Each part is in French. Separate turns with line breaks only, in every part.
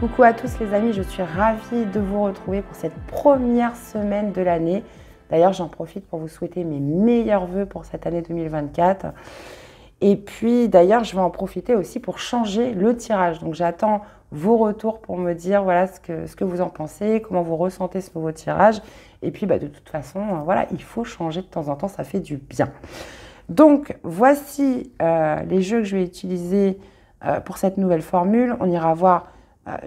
Coucou à tous les amis, je suis ravie de vous retrouver pour cette première semaine de l'année. D'ailleurs, j'en profite pour vous souhaiter mes meilleurs vœux pour cette année 2024. Et puis d'ailleurs, je vais en profiter aussi pour changer le tirage. Donc j'attends vos retours pour me dire voilà ce que vous en pensez, comment vous ressentez ce nouveau tirage. Et puis de toute façon, voilà, il faut changer de temps en temps, ça fait du bien. Donc voici les jeux que je vais utiliser pour cette nouvelle formule. On ira voir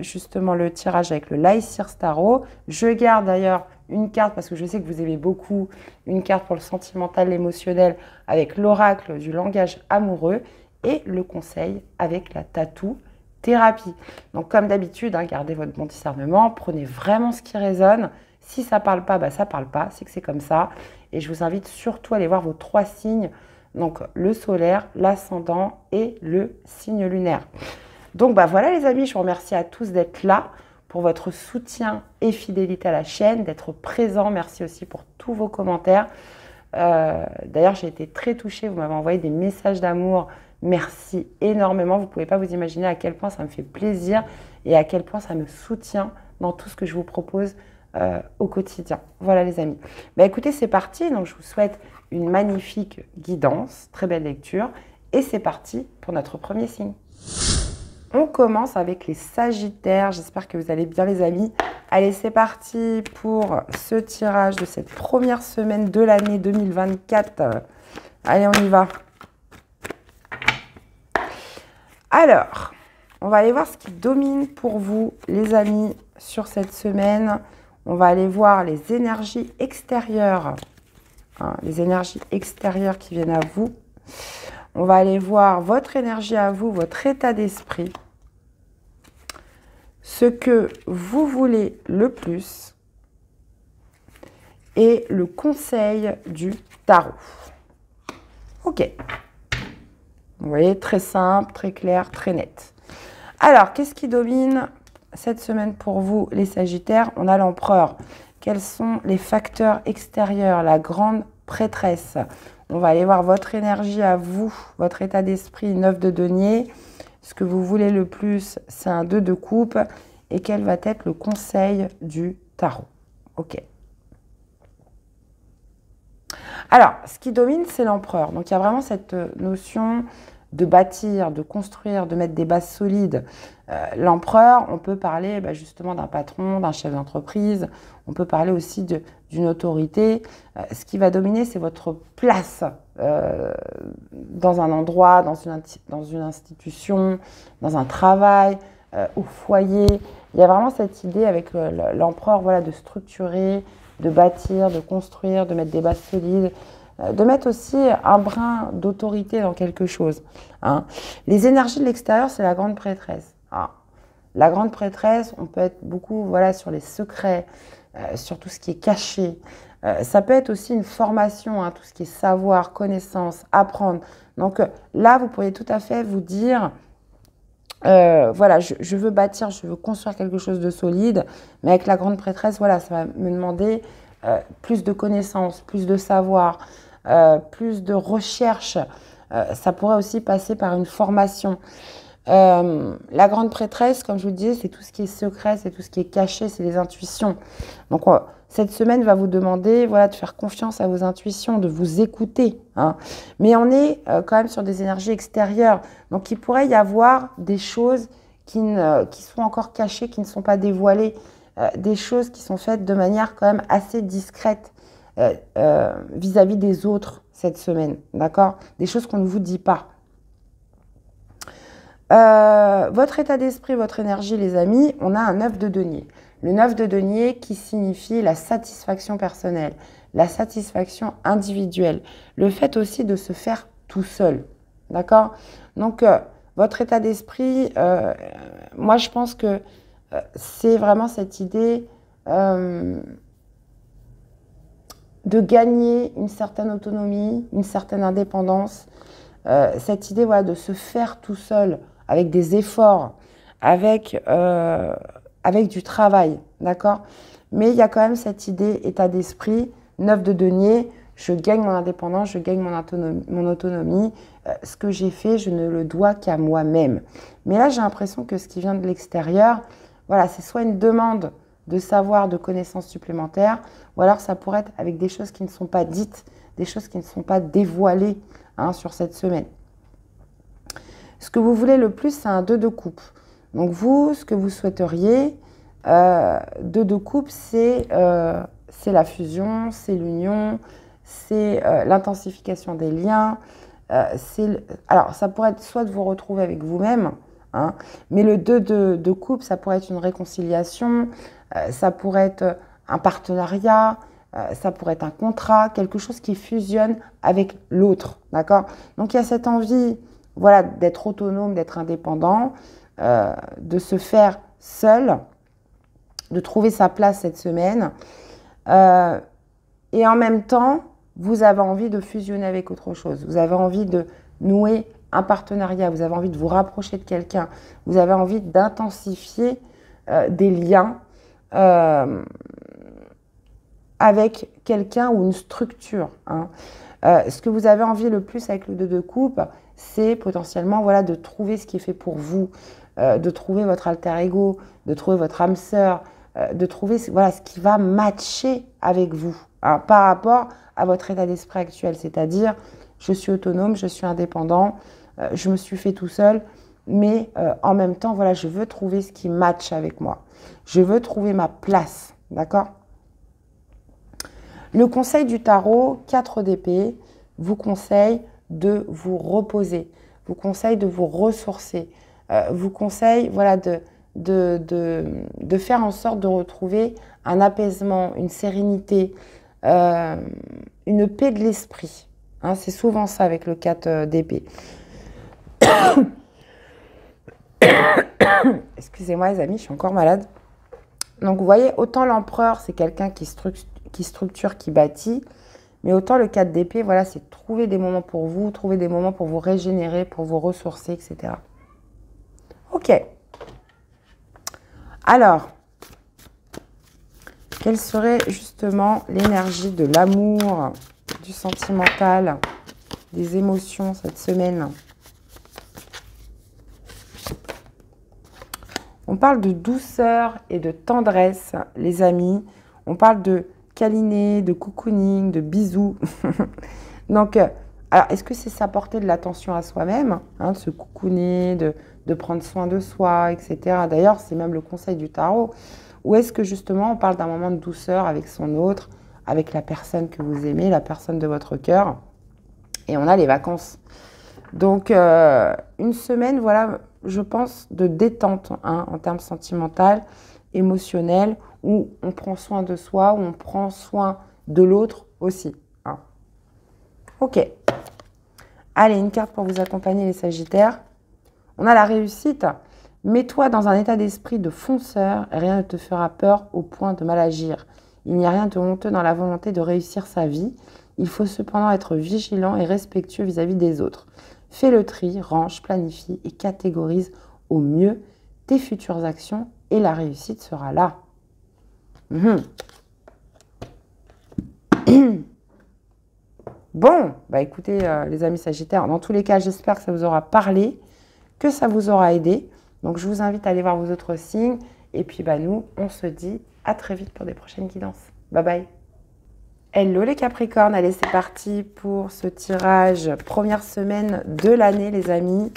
justement le tirage avec le Lycir Tarot. Je garde d'ailleurs une carte parce que je sais que vous aimez beaucoup, une carte pour le sentimental, l'émotionnel avec l'oracle du langage amoureux et le conseil avec la tatou thérapie. Donc comme d'habitude, gardez votre bon discernement, prenez vraiment ce qui résonne. Si ça ne parle pas, ça ne parle pas, c'est que c'est comme ça. Et je vous invite surtout à aller voir vos 3 signes, donc le solaire, l'ascendant et le signe lunaire. Donc voilà les amis, je vous remercie à tous d'être là pour votre soutien et fidélité à la chaîne, d'être présents. Merci aussi pour tous vos commentaires. D'ailleurs, j'ai été très touchée, vous m'avez envoyé des messages d'amour. Merci énormément. Vous ne pouvez pas vous imaginer à quel point ça me fait plaisir et à quel point ça me soutient dans tout ce que je vous propose au quotidien. Voilà les amis. Écoutez, c'est parti. Donc, je vous souhaite une magnifique guidance, très belle lecture. Et c'est parti pour notre premier signe. On commence avec les Sagittaires. J'espère que vous allez bien les amis. Allez, c'est parti pour ce tirage de cette première semaine de l'année 2024. Allez, on y va. Alors, on va aller voir ce qui domine pour vous les amis sur cette semaine. On va aller voir les énergies extérieures. Les énergies extérieures qui viennent à vous. On va aller voir votre énergie à vous, votre état d'esprit, ce que vous voulez le plus et le conseil du tarot. Ok. Vous voyez, très simple, très clair, très net. Alors, qu'est-ce qui domine cette semaine pour vous, les Sagittaires? On a l'empereur. Quels sont les facteurs extérieurs? La grande prêtresse. On va aller voir votre énergie à vous, votre état d'esprit, 9 de denier. Ce que vous voulez le plus, c'est un 2 de coupe. Et quel va être le conseil du tarot? Ok. Alors, ce qui domine, c'est l'empereur. Donc, il y a vraiment cette notion de bâtir, de construire, de mettre des bases solides. L'empereur, on peut parler justement d'un patron, d'un chef d'entreprise. On peut parler aussi d'une autorité. Ce qui va dominer, c'est votre place dans un endroit, dans une institution, dans un travail, au foyer. Il y a vraiment cette idée avec l'empereur de structurer, de bâtir, de construire, de mettre des bases solides, de mettre aussi un brin d'autorité dans quelque chose. Les énergies de l'extérieur, c'est la grande prêtresse. La grande prêtresse, on peut être beaucoup sur les secrets, sur tout ce qui est caché. Ça peut être aussi une formation, tout ce qui est savoir, connaissance, apprendre. Donc là, vous pourriez tout à fait vous dire, je veux bâtir, je veux construire quelque chose de solide, mais avec la grande prêtresse, ça va me demander plus de connaissances, plus de savoir, plus de recherche. Ça pourrait aussi passer par une formation. La grande prêtresse, comme je vous le disais, c'est tout ce qui est secret, c'est tout ce qui est caché, c'est les intuitions. Donc, cette semaine va vous demander de faire confiance à vos intuitions, de vous écouter. Mais on est quand même sur des énergies extérieures. Donc, il pourrait y avoir des choses qui sont encore cachées, qui ne sont pas dévoilées, des choses qui sont faites de manière quand même assez discrète vis-à-vis des autres cette semaine. D'accord? Des choses qu'on ne vous dit pas. Votre état d'esprit, votre énergie, les amis, on a un 9 de denier. Le 9 de denier qui signifie la satisfaction personnelle, la satisfaction individuelle, le fait aussi de se faire tout seul. D'accord? Donc, votre état d'esprit, moi je pense que c'est vraiment cette idée de gagner une certaine autonomie, une certaine indépendance, cette idée de se faire tout seul, avec des efforts, avec du travail, d'accord? Mais il y a quand même cette idée, état d'esprit, 9 de denier, je gagne mon indépendance, je gagne mon autonomie, ce que j'ai fait, je ne le dois qu'à moi-même. Mais là, j'ai l'impression que ce qui vient de l'extérieur, voilà, c'est soit une demande de savoir, de connaissances supplémentaires, ou alors ça pourrait être avec des choses qui ne sont pas dites, des choses qui ne sont pas dévoilées hein, sur cette semaine. Ce que vous voulez le plus, c'est un 2 de coupe. Donc vous, ce que vous souhaiteriez, 2 de coupe, c'est la fusion, c'est l'union, c'est l'intensification des liens. Alors, ça pourrait être soit de vous retrouver avec vous-même, hein, mais le 2 de coupe, ça pourrait être une réconciliation, ça pourrait être un partenariat, ça pourrait être un contrat, quelque chose qui fusionne avec l'autre, d'accord? Donc, il y a cette envie, voilà, d'être autonome, d'être indépendant, de se faire seul, de trouver sa place cette semaine. Et en même temps, vous avez envie de fusionner avec autre chose. Vous avez envie de nouer un partenariat. Vous avez envie de vous rapprocher de quelqu'un. Vous avez envie d'intensifier des liens avec quelqu'un ou une structure. Hein. Ce que vous avez envie le plus avec le 2 de coupe, c'est potentiellement voilà, de trouver ce qui est fait pour vous, de trouver votre alter ego, de trouver votre âme sœur, de trouver voilà, ce qui va matcher avec vous hein, par rapport à votre état d'esprit actuel. C'est-à-dire, je suis autonome, je suis indépendant, je me suis fait tout seul, mais en même temps, voilà, je veux trouver ce qui matche avec moi. Je veux trouver ma place, d'accord? Le conseil du tarot, 4 d'épée, vous conseille de vous reposer, vous conseille de vous ressourcer, vous conseille voilà, de faire en sorte de retrouver un apaisement, une sérénité, une paix de l'esprit. Hein, c'est souvent ça avec le 4 d'épée. Excusez-moi les amis, je suis encore malade. Donc vous voyez, autant l'empereur, c'est quelqu'un qui structure, qui bâtit, mais autant le 4 d'épée, voilà, c'est trouver des moments pour vous, trouver des moments pour vous régénérer, pour vous ressourcer, etc. Ok. Alors, quelle serait justement l'énergie de l'amour, du sentimental, des émotions cette semaine? On parle de douceur et de tendresse, les amis. On parle de câliner, de cocooning, de bisous. Donc, alors, est-ce que c'est s'apporter de l'attention à soi-même, hein, de se cocooner, de prendre soin de soi, etc. D'ailleurs, c'est même le conseil du tarot. Ou est-ce que justement, on parle d'un moment de douceur avec son autre, avec la personne que vous aimez, la personne de votre cœur, et on a les vacances. Donc, une semaine, voilà, je pense, de détente hein, en termes sentimental, émotionnel, où on prend soin de soi, où on prend soin de l'autre aussi. Hein. Ok. Allez, une carte pour vous accompagner les Sagittaires. On a la réussite. Mets-toi dans un état d'esprit de fonceur et rien ne te fera peur au point de mal agir. Il n'y a rien de honteux dans la volonté de réussir sa vie. Il faut cependant être vigilant et respectueux vis-à-vis des autres. Fais le tri, range, planifie et catégorise au mieux tes futures actions et la réussite sera là. Bon, bah écoutez les amis Sagittaires, dans tous les cas, j'espère que ça vous aura parlé, que ça vous aura aidé. Donc je vous invite à aller voir vos autres signes. Et puis bah nous, on se dit à très vite pour des prochaines guidances. Bye bye. Hello les Capricornes, allez c'est parti pour ce tirage première semaine de l'année les amis.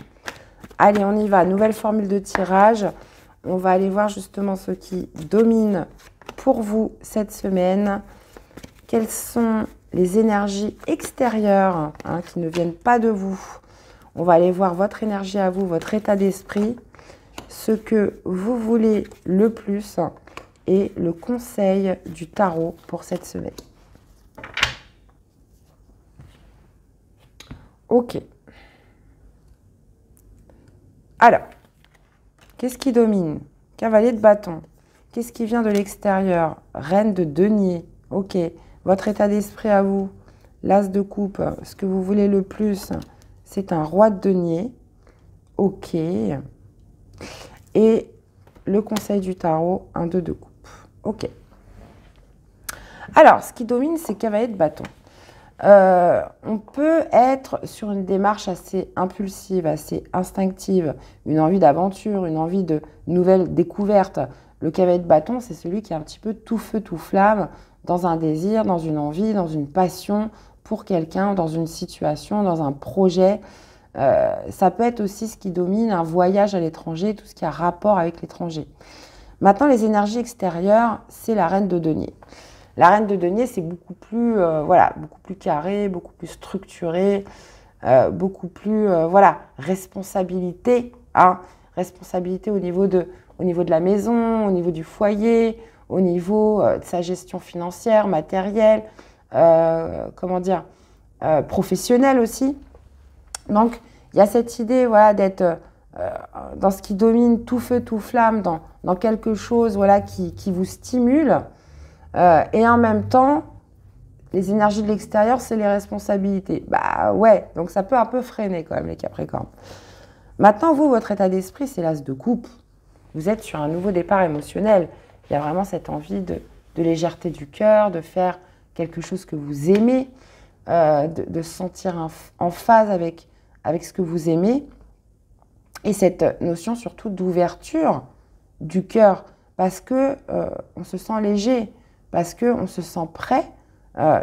Allez on y va, nouvelle formule de tirage. On va aller voir justement ce qui domine pour vous cette semaine. Quelles sont les énergies extérieures hein, qui ne viennent pas de vous. On va aller voir votre énergie à vous, votre état d'esprit, ce que vous voulez le plus et le conseil du tarot pour cette semaine. Ok. Alors, qu'est-ce qui domine? Cavalier de bâton. Qu'est-ce qui vient de l'extérieur? Reine de denier. Ok. Votre état d'esprit à vous. L'as de coupe. Ce que vous voulez le plus, c'est un roi de denier. Ok. Et le conseil du tarot, un 2 de coupe. Ok. Alors, ce qui domine, c'est cavalier de bâton. On peut être sur une démarche assez impulsive, assez instinctive, une envie d'aventure, une envie de nouvelles découvertes. Le cavalier de bâton, c'est celui qui est un petit peu tout feu, tout flamme, dans un désir, dans une envie, dans une passion pour quelqu'un, dans une situation, dans un projet. Ça peut être aussi ce qui domine un voyage à l'étranger, tout ce qui a rapport avec l'étranger. Maintenant, les énergies extérieures, c'est la reine de denier. La reine de denier, c'est beaucoup plus, beaucoup plus carré, beaucoup plus structuré, beaucoup plus, responsabilité, hein, responsabilité au niveau de la maison, au niveau du foyer, au niveau de sa gestion financière, matérielle, professionnelle aussi. Donc, il y a cette idée, d'être dans ce qui domine tout feu, tout flamme, dans quelque chose, qui vous stimule. Et en même temps, les énergies de l'extérieur, c'est les responsabilités. Bah ouais, donc ça peut un peu freiner quand même les Capricornes. Maintenant, vous, votre état d'esprit, c'est l'as de coupe. Vous êtes sur un nouveau départ émotionnel. Il y a vraiment cette envie de légèreté du cœur, de faire quelque chose que vous aimez, de se sentir en phase avec ce que vous aimez. Et cette notion surtout d'ouverture du cœur, parce que on se sent léger, parce qu'on se sent prêt,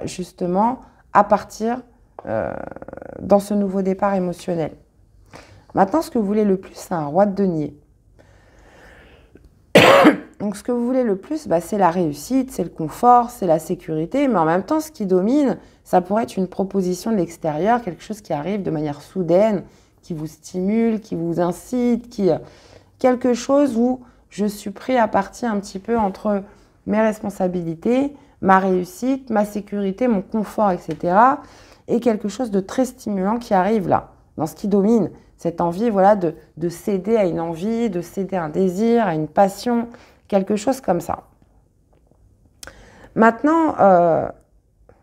justement, à partir dans ce nouveau départ émotionnel. Maintenant, ce que vous voulez le plus, c'est un roi de denier. Donc, ce que vous voulez le plus, c'est la réussite, c'est le confort, c'est la sécurité, mais en même temps, ce qui domine, ça pourrait être une proposition de l'extérieur, quelque chose qui arrive de manière soudaine, qui vous stimule, qui vous incite, quelque chose où je suis pris à partir un petit peu entre mes responsabilités, ma réussite, ma sécurité, mon confort, etc. Et quelque chose de très stimulant qui arrive là, dans ce qui domine. Cette envie, de céder à une envie, de céder à un désir, à une passion, quelque chose comme ça. Maintenant,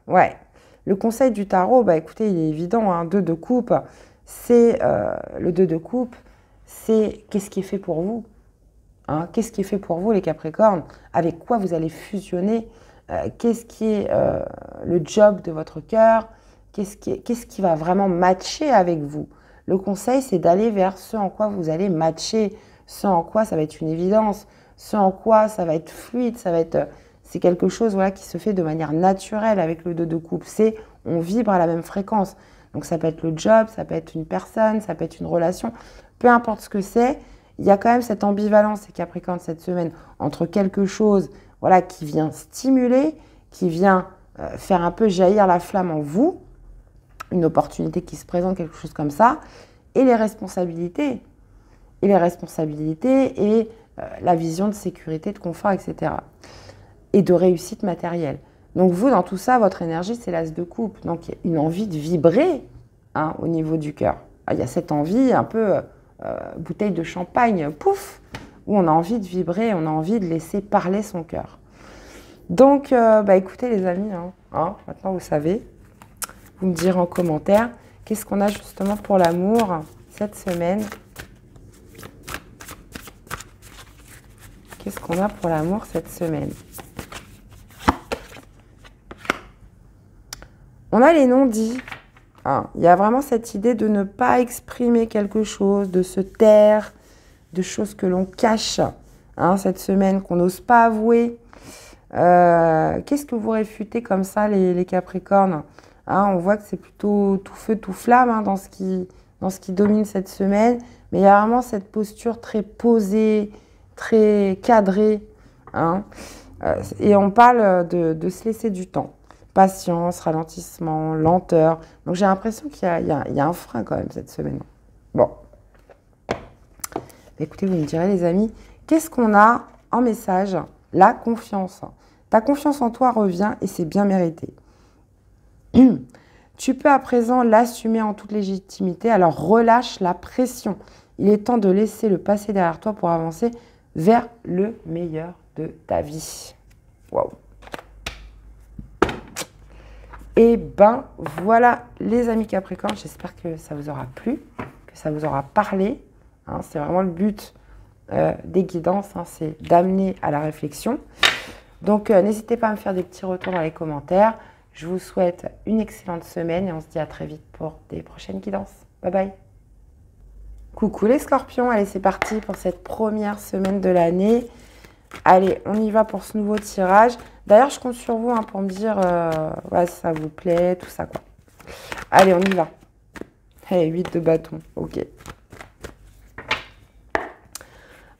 le conseil du tarot, écoutez, il est évident, hein, 2 de coupe, c'est le 2 de coupe, c'est qu'est-ce qui est fait pour vous, hein, qu'est-ce qui est fait pour vous les Capricornes, avec quoi vous allez fusionner, qu'est-ce qui est le job de votre cœur, qu'est-ce qui va vraiment matcher avec vous. Le conseil, c'est d'aller vers ce en quoi vous allez matcher, ce en quoi ça va être une évidence, ce en quoi ça va être fluide, c'est quelque chose qui se fait de manière naturelle avec le 2 de coupe. C'est on vibre à la même fréquence. Donc ça peut être le job, ça peut être une personne, ça peut être une relation, peu importe ce que c'est. Il y a quand même cette ambivalence, les Capricornes, cette semaine, entre quelque chose qui vient stimuler, qui vient faire un peu jaillir la flamme en vous, une opportunité qui se présente, quelque chose comme ça, et les responsabilités. Et la vision de sécurité, de confort, etc. Et de réussite matérielle. Donc vous, dans tout ça, votre énergie, c'est l'as de coupe. Donc il y a une envie de vibrer au niveau du cœur. Il y a cette envie un peu bouteille de champagne, pouf, où on a envie de vibrer, on a envie de laisser parler son cœur. Donc, écoutez les amis, maintenant vous savez, vous me direz en commentaire, qu'est-ce qu'on a justement pour l'amour cette semaine? Qu'est-ce qu'on a pour l'amour cette semaine? On a les non-dits. Il y a vraiment cette idée de ne pas exprimer quelque chose, de se taire, de choses que l'on cache cette semaine, qu'on n'ose pas avouer. Qu'est-ce que vous réfutez comme ça, les Capricornes? On voit que c'est plutôt tout feu, tout flamme dans ce qui domine cette semaine. Mais il y a vraiment cette posture très posée, très cadrée. Et on parle de se laisser du temps. Patience, ralentissement, lenteur. Donc j'ai l'impression qu'il y a un frein quand même cette semaine. Bon. Écoutez, vous me direz les amis, qu'est-ce qu'on a en message? La confiance. Ta confiance en toi revient et c'est bien mérité. Tu peux à présent l'assumer en toute légitimité, alors relâche la pression. Il est temps de laisser le passé derrière toi pour avancer vers le meilleur de ta vie. Waouh! Et voilà les amis Capricorne, j'espère que ça vous aura plu, que ça vous aura parlé. C'est vraiment le but des guidances, c'est d'amener à la réflexion. Donc n'hésitez pas à me faire des petits retours dans les commentaires. Je vous souhaite une excellente semaine et on se dit à très vite pour des prochaines guidances. Bye bye. Coucou les scorpions, allez c'est parti pour cette première semaine de l'année. Allez, on y va pour ce nouveau tirage. D'ailleurs, je compte sur vous pour me dire ouais, si ça vous plaît, tout ça quoi. Allez, on y va. Hey, 8 de bâton, ok.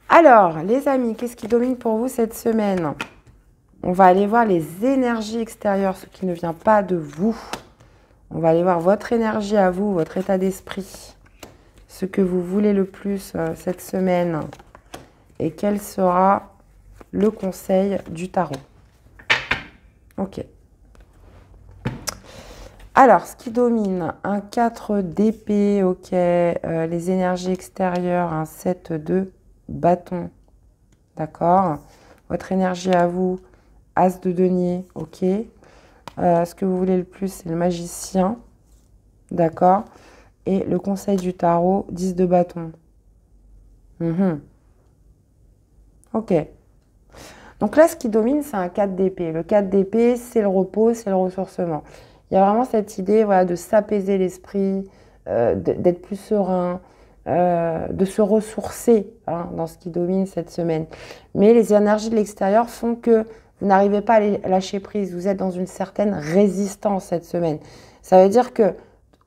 Alors, les amis, qu'est-ce qui domine pour vous cette semaine? On va aller voir les énergies extérieures, ce qui ne vient pas de vous. On va aller voir votre énergie à vous, votre état d'esprit. Ce que vous voulez le plus cette semaine. Et quel sera le conseil du tarot. Ok. Alors, ce qui domine, un 4 d'épée, ok. Les énergies extérieures, un 7 de bâton. D'accord. Votre énergie à vous, as de denier, ok. Ce que vous voulez le plus, c'est le magicien. D'accord. Et le conseil du tarot, 10 de bâton. Ok. Donc là, ce qui domine, c'est un 4 d'épée. Le 4 d'épée, c'est le repos, c'est le ressourcement. Il y a vraiment cette idée voilà, de s'apaiser l'esprit, d'être plus serein, de se ressourcer dans ce qui domine cette semaine. Mais les énergies de l'extérieur font que vous n'arrivez pas à lâcher prise. Vous êtes dans une certaine résistance cette semaine. Ça veut dire que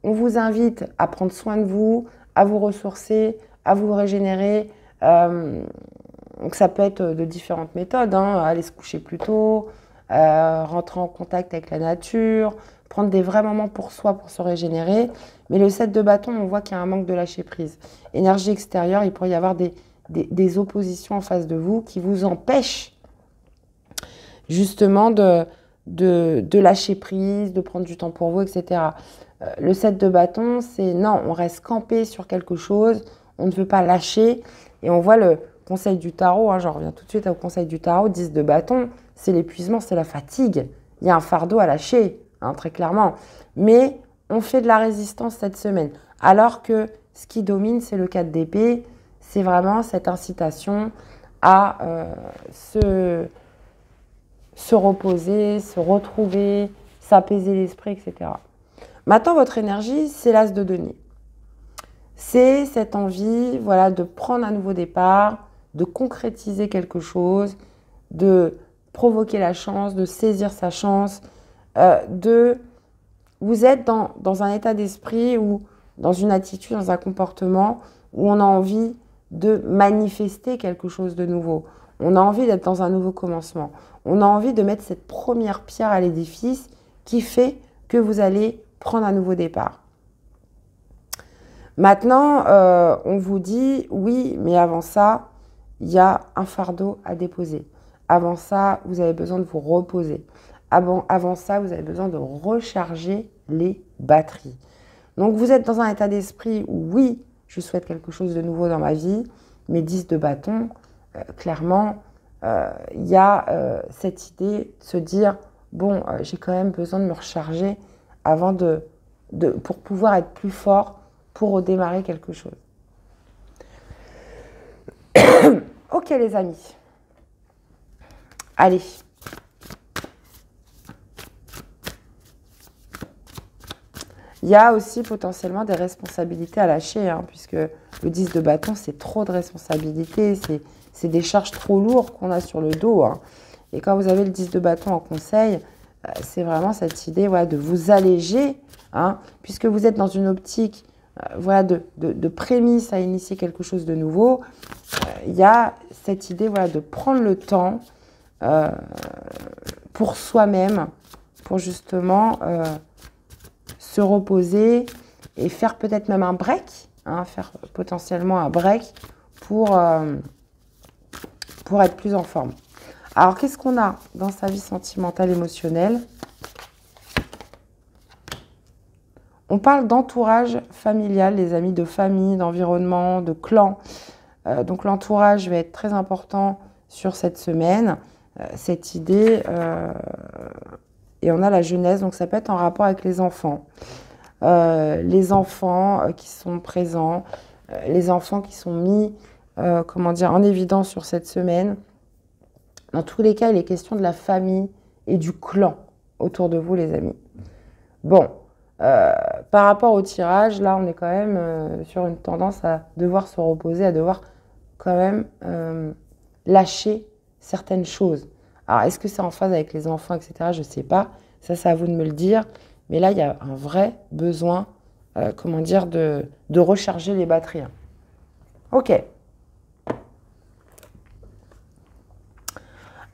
on vous invite à prendre soin de vous, à vous ressourcer, à vous régénérer. Donc ça peut être de différentes méthodes, aller se coucher plus tôt, rentrer en contact avec la nature, prendre des vrais moments pour soi pour se régénérer. Mais le 7 de bâton, on voit qu'il y a un manque de lâcher prise. Énergie extérieure, il pourrait y avoir des oppositions en face de vous qui vous empêchent justement de lâcher prise, de prendre du temps pour vous, etc. Le 7 de bâton, c'est non, on reste campé sur quelque chose, on ne veut pas lâcher. Et on voit le conseil du tarot, j'en reviens tout de suite au conseil du tarot, 10 de bâton, c'est l'épuisement, c'est la fatigue. Il y a un fardeau à lâcher, très clairement. Mais on fait de la résistance cette semaine. Alors que ce qui domine, c'est le 4 d'épée. C'est vraiment cette incitation à se reposer, se retrouver, s'apaiser l'esprit, etc. Maintenant, votre énergie, c'est l'as de denier. C'est cette envie voilà, de prendre un nouveau départ, de concrétiser quelque chose, de provoquer la chance, de saisir sa chance, vous êtes dans un état d'esprit ou dans une attitude, dans un comportement où on a envie de manifester quelque chose de nouveau. On a envie d'être dans un nouveau commencement. On a envie de mettre cette première pierre à l'édifice qui fait que vous allez prendre un nouveau départ. Maintenant, on vous dit, oui, mais avant ça, il y a un fardeau à déposer. Avant ça, vous avez besoin de vous reposer. Avant ça, vous avez besoin de recharger les batteries. Donc, vous êtes dans un état d'esprit où, oui, je souhaite quelque chose de nouveau dans ma vie, mais 10 de bâton, clairement, il y a cette idée de se dire, bon, j'ai quand même besoin de me recharger avant pour pouvoir être plus fort pour redémarrer quelque chose. Ok les amis. Allez. Il y a aussi potentiellement des responsabilités à lâcher, puisque le 10 de bâton, c'est trop de responsabilités, c'est des charges trop lourdes qu'on a sur le dos. Et quand vous avez le 10 de bâton en conseil, c'est vraiment cette idée de vous alléger, puisque vous êtes dans une optique de prémisse à initier quelque chose de nouveau. Il y a cette idée de prendre le temps pour soi-même, pour justement se reposer et faire peut-être même un break, faire potentiellement un break pour être plus en forme. Alors, qu'est-ce qu'on a dans sa vie sentimentale, émotionnelle? On parle d'entourage familial, les amis, de famille, d'environnement, de clan. Donc, l'entourage va être très important sur cette semaine. Cette idée, et on a la jeunesse, donc ça peut être en rapport avec les enfants. Les enfants qui sont présents, les enfants qui sont mis en évidence sur cette semaine. Dans tous les cas, il est question de la famille et du clan. autour de vous, les amis. Bon, par rapport au tirage, là, on est quand même sur une tendance à devoir se reposer, à devoir quand même lâcher certaines choses. Alors, est-ce que c'est en phase avec les enfants, etc. Je ne sais pas. Ça, c'est à vous de me le dire. Mais là, il y a un vrai besoin, comment dire, de recharger les batteries. Hein. Ok.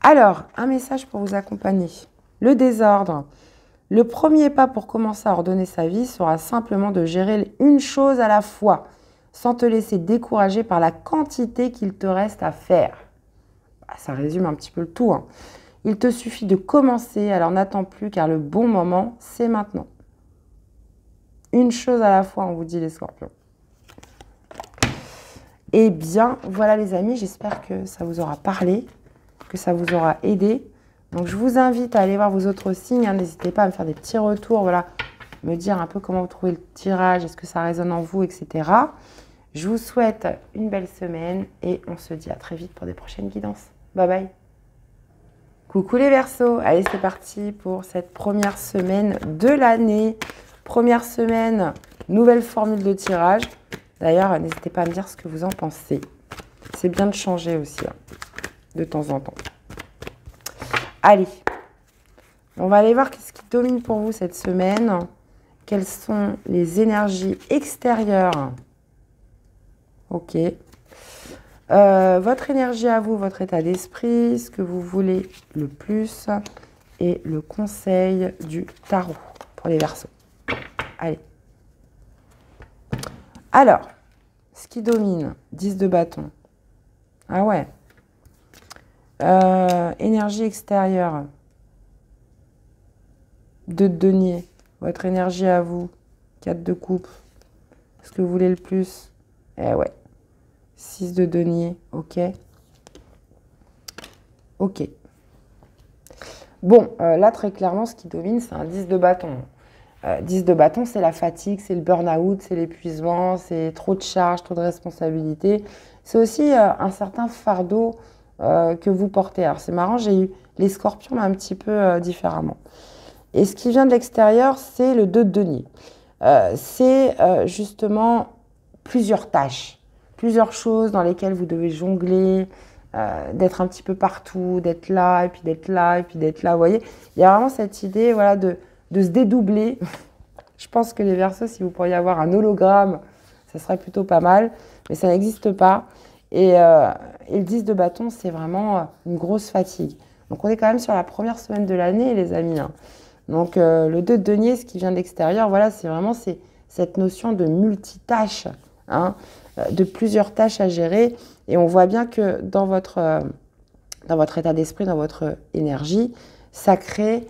Alors, un message pour vous accompagner. Le désordre. Le premier pas pour commencer à ordonner sa vie sera simplement de gérer une chose à la fois, sans te laisser décourager par la quantité qu'il te reste à faire. Ça résume un petit peu le tout. Hein. Il te suffit de commencer, alors n'attends plus car le bon moment, c'est maintenant. Une chose à la fois, on vous dit les scorpions. Eh bien, voilà les amis, j'espère que ça vous aura parlé, que ça vous aura aidé. Donc, je vous invite à aller voir vos autres signes. Hein. N'hésitez pas à me faire des petits retours, voilà, me dire un peu comment vous trouvez le tirage, est-ce que ça résonne en vous, etc. Je vous souhaite une belle semaine et on se dit à très vite pour des prochaines guidances. Bye bye. Coucou les Verseaux. Allez, c'est parti pour cette première semaine de l'année. Première semaine, nouvelle formule de tirage. D'ailleurs, n'hésitez pas à me dire ce que vous en pensez. C'est bien de changer aussi, hein, de temps en temps. Allez, on va aller voir ce qui domine pour vous cette semaine. Quelles sont les énergies extérieures? Ok. Votre énergie à vous, votre état d'esprit, ce que vous voulez le plus et le conseil du tarot pour les Verseaux. Allez. Alors, ce qui domine, 10 de bâton. Ah ouais. Énergie extérieure. 2 de denier. Votre énergie à vous. 4 de coupe. Ce que vous voulez le plus. Eh ouais. 6 de denier. Ok. Ok. Bon, là, très clairement, ce qui domine, c'est un 10 de bâton. 10 de bâton, c'est la fatigue, c'est le burn-out, c'est l'épuisement, c'est trop de charges, trop de responsabilités. C'est aussi un certain fardeau que vous portez. Alors, c'est marrant, j'ai eu les scorpions, mais un petit peu différemment. Et ce qui vient de l'extérieur, c'est le 2 de denier. C'est justement plusieurs tâches, plusieurs choses dans lesquelles vous devez jongler, d'être un petit peu partout, d'être là, et puis d'être là, et puis d'être là. Vous voyez, il y a vraiment cette idée voilà, de se dédoubler. Je pense que les Verseaux, si vous pourriez avoir un hologramme, ça serait plutôt pas mal, mais ça n'existe pas. Et le 10 de bâton, c'est vraiment une grosse fatigue. Donc, on est quand même sur la première semaine de l'année, les amis. Hein. Donc, le 2 de denier, ce qui vient de l'extérieur, voilà, c'est vraiment cette notion de multitâche, hein, de plusieurs tâches à gérer. Et on voit bien que dans votre état d'esprit, dans votre énergie, ça crée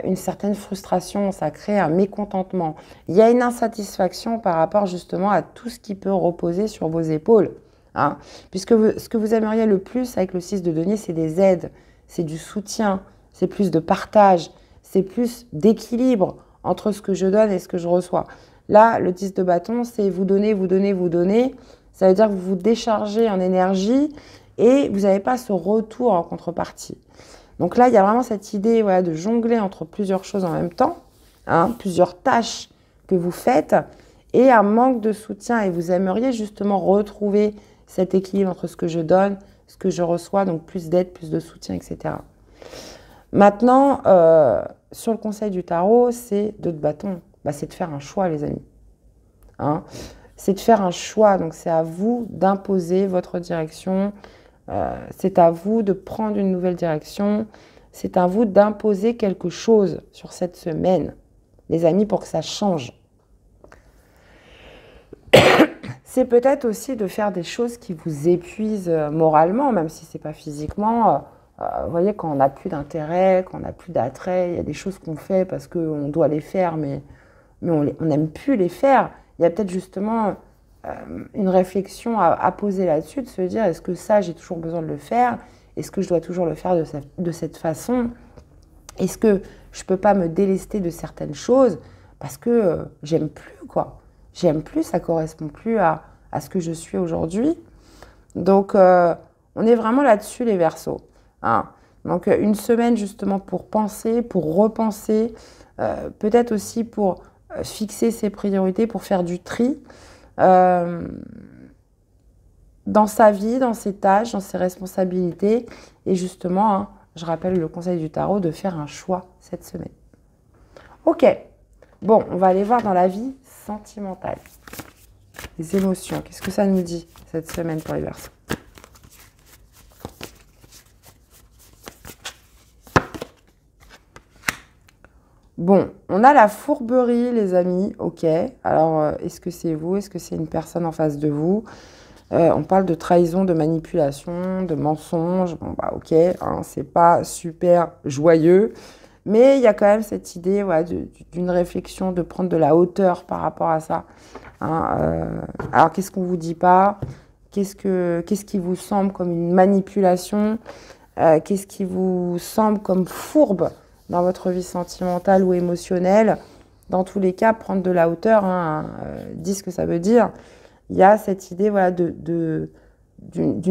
une certaine frustration, ça crée un mécontentement. Il y a une insatisfaction par rapport justement à tout ce qui peut reposer sur vos épaules. Hein, puisque ce que vous aimeriez le plus avec le 6 de denier, c'est des aides, c'est du soutien, c'est plus de partage, c'est plus d'équilibre entre ce que je donne et ce que je reçois. Là, le 10 de bâton, c'est vous donner, vous donner, vous donner. Ça veut dire que vous vous déchargez en énergie et vous n'avez pas ce retour en contrepartie. Donc là, il y a vraiment cette idée voilà, de jongler entre plusieurs choses en même temps, hein, plusieurs tâches que vous faites et un manque de soutien. Et vous aimeriez justement retrouver cet équilibre entre ce que je donne, ce que je reçois, donc plus d'aide, plus de soutien, etc. Maintenant, sur le conseil du tarot, c'est 2 de bâton. Bah, c'est de faire un choix, les amis. Hein, c'est de faire un choix. Donc, c'est à vous d'imposer votre direction. C'est à vous de prendre une nouvelle direction. C'est à vous d'imposer quelque chose sur cette semaine, les amis, pour que ça change. C'est peut-être aussi de faire des choses qui vous épuisent moralement, même si ce n'est pas physiquement. Vous voyez, quand on n'a plus d'intérêt, quand on n'a plus d'attrait, il y a des choses qu'on fait parce qu'on doit les faire, mais on n'aime plus les faire. Il y a peut-être justement une réflexion à poser là-dessus, de se dire, est-ce que ça, j'ai toujours besoin de le faire? Est-ce que je dois toujours le faire de cette façon? Est-ce que je ne peux pas me délester de certaines choses parce que j'aime plus, quoi. J'aime plus, ça ne correspond plus à ce que je suis aujourd'hui. Donc, on est vraiment là-dessus, les Verseaux. Hein. Donc, une semaine justement pour penser, pour repenser, peut-être aussi pour fixer ses priorités, pour faire du tri dans sa vie, dans ses tâches, dans ses responsabilités. Et justement, hein, je rappelle le conseil du tarot de faire un choix cette semaine. Ok, bon, on va aller voir dans la vie sentimentale. Les émotions, qu'est-ce que ça nous dit cette semaine pour les Verseaux? Bon, on a la fourberie, les amis, ok. Alors, est-ce que c'est vous? Est-ce que c'est une personne en face de vous? On parle de trahison, de manipulation, de mensonge. Bon, bah ok, hein, c'est pas super joyeux. Mais il y a quand même cette idée voilà, d'une réflexion, de prendre de la hauteur par rapport à ça. Hein, alors, qu'est-ce qu'on ne vous dit pas? Qu'est-ce qui vous semble comme une manipulation? Qu'est-ce qui vous semble comme fourbe dans votre vie sentimentale ou émotionnelle? Dans tous les cas, prendre de la hauteur, hein, dis ce que ça veut dire. Il y a cette idée voilà, d'une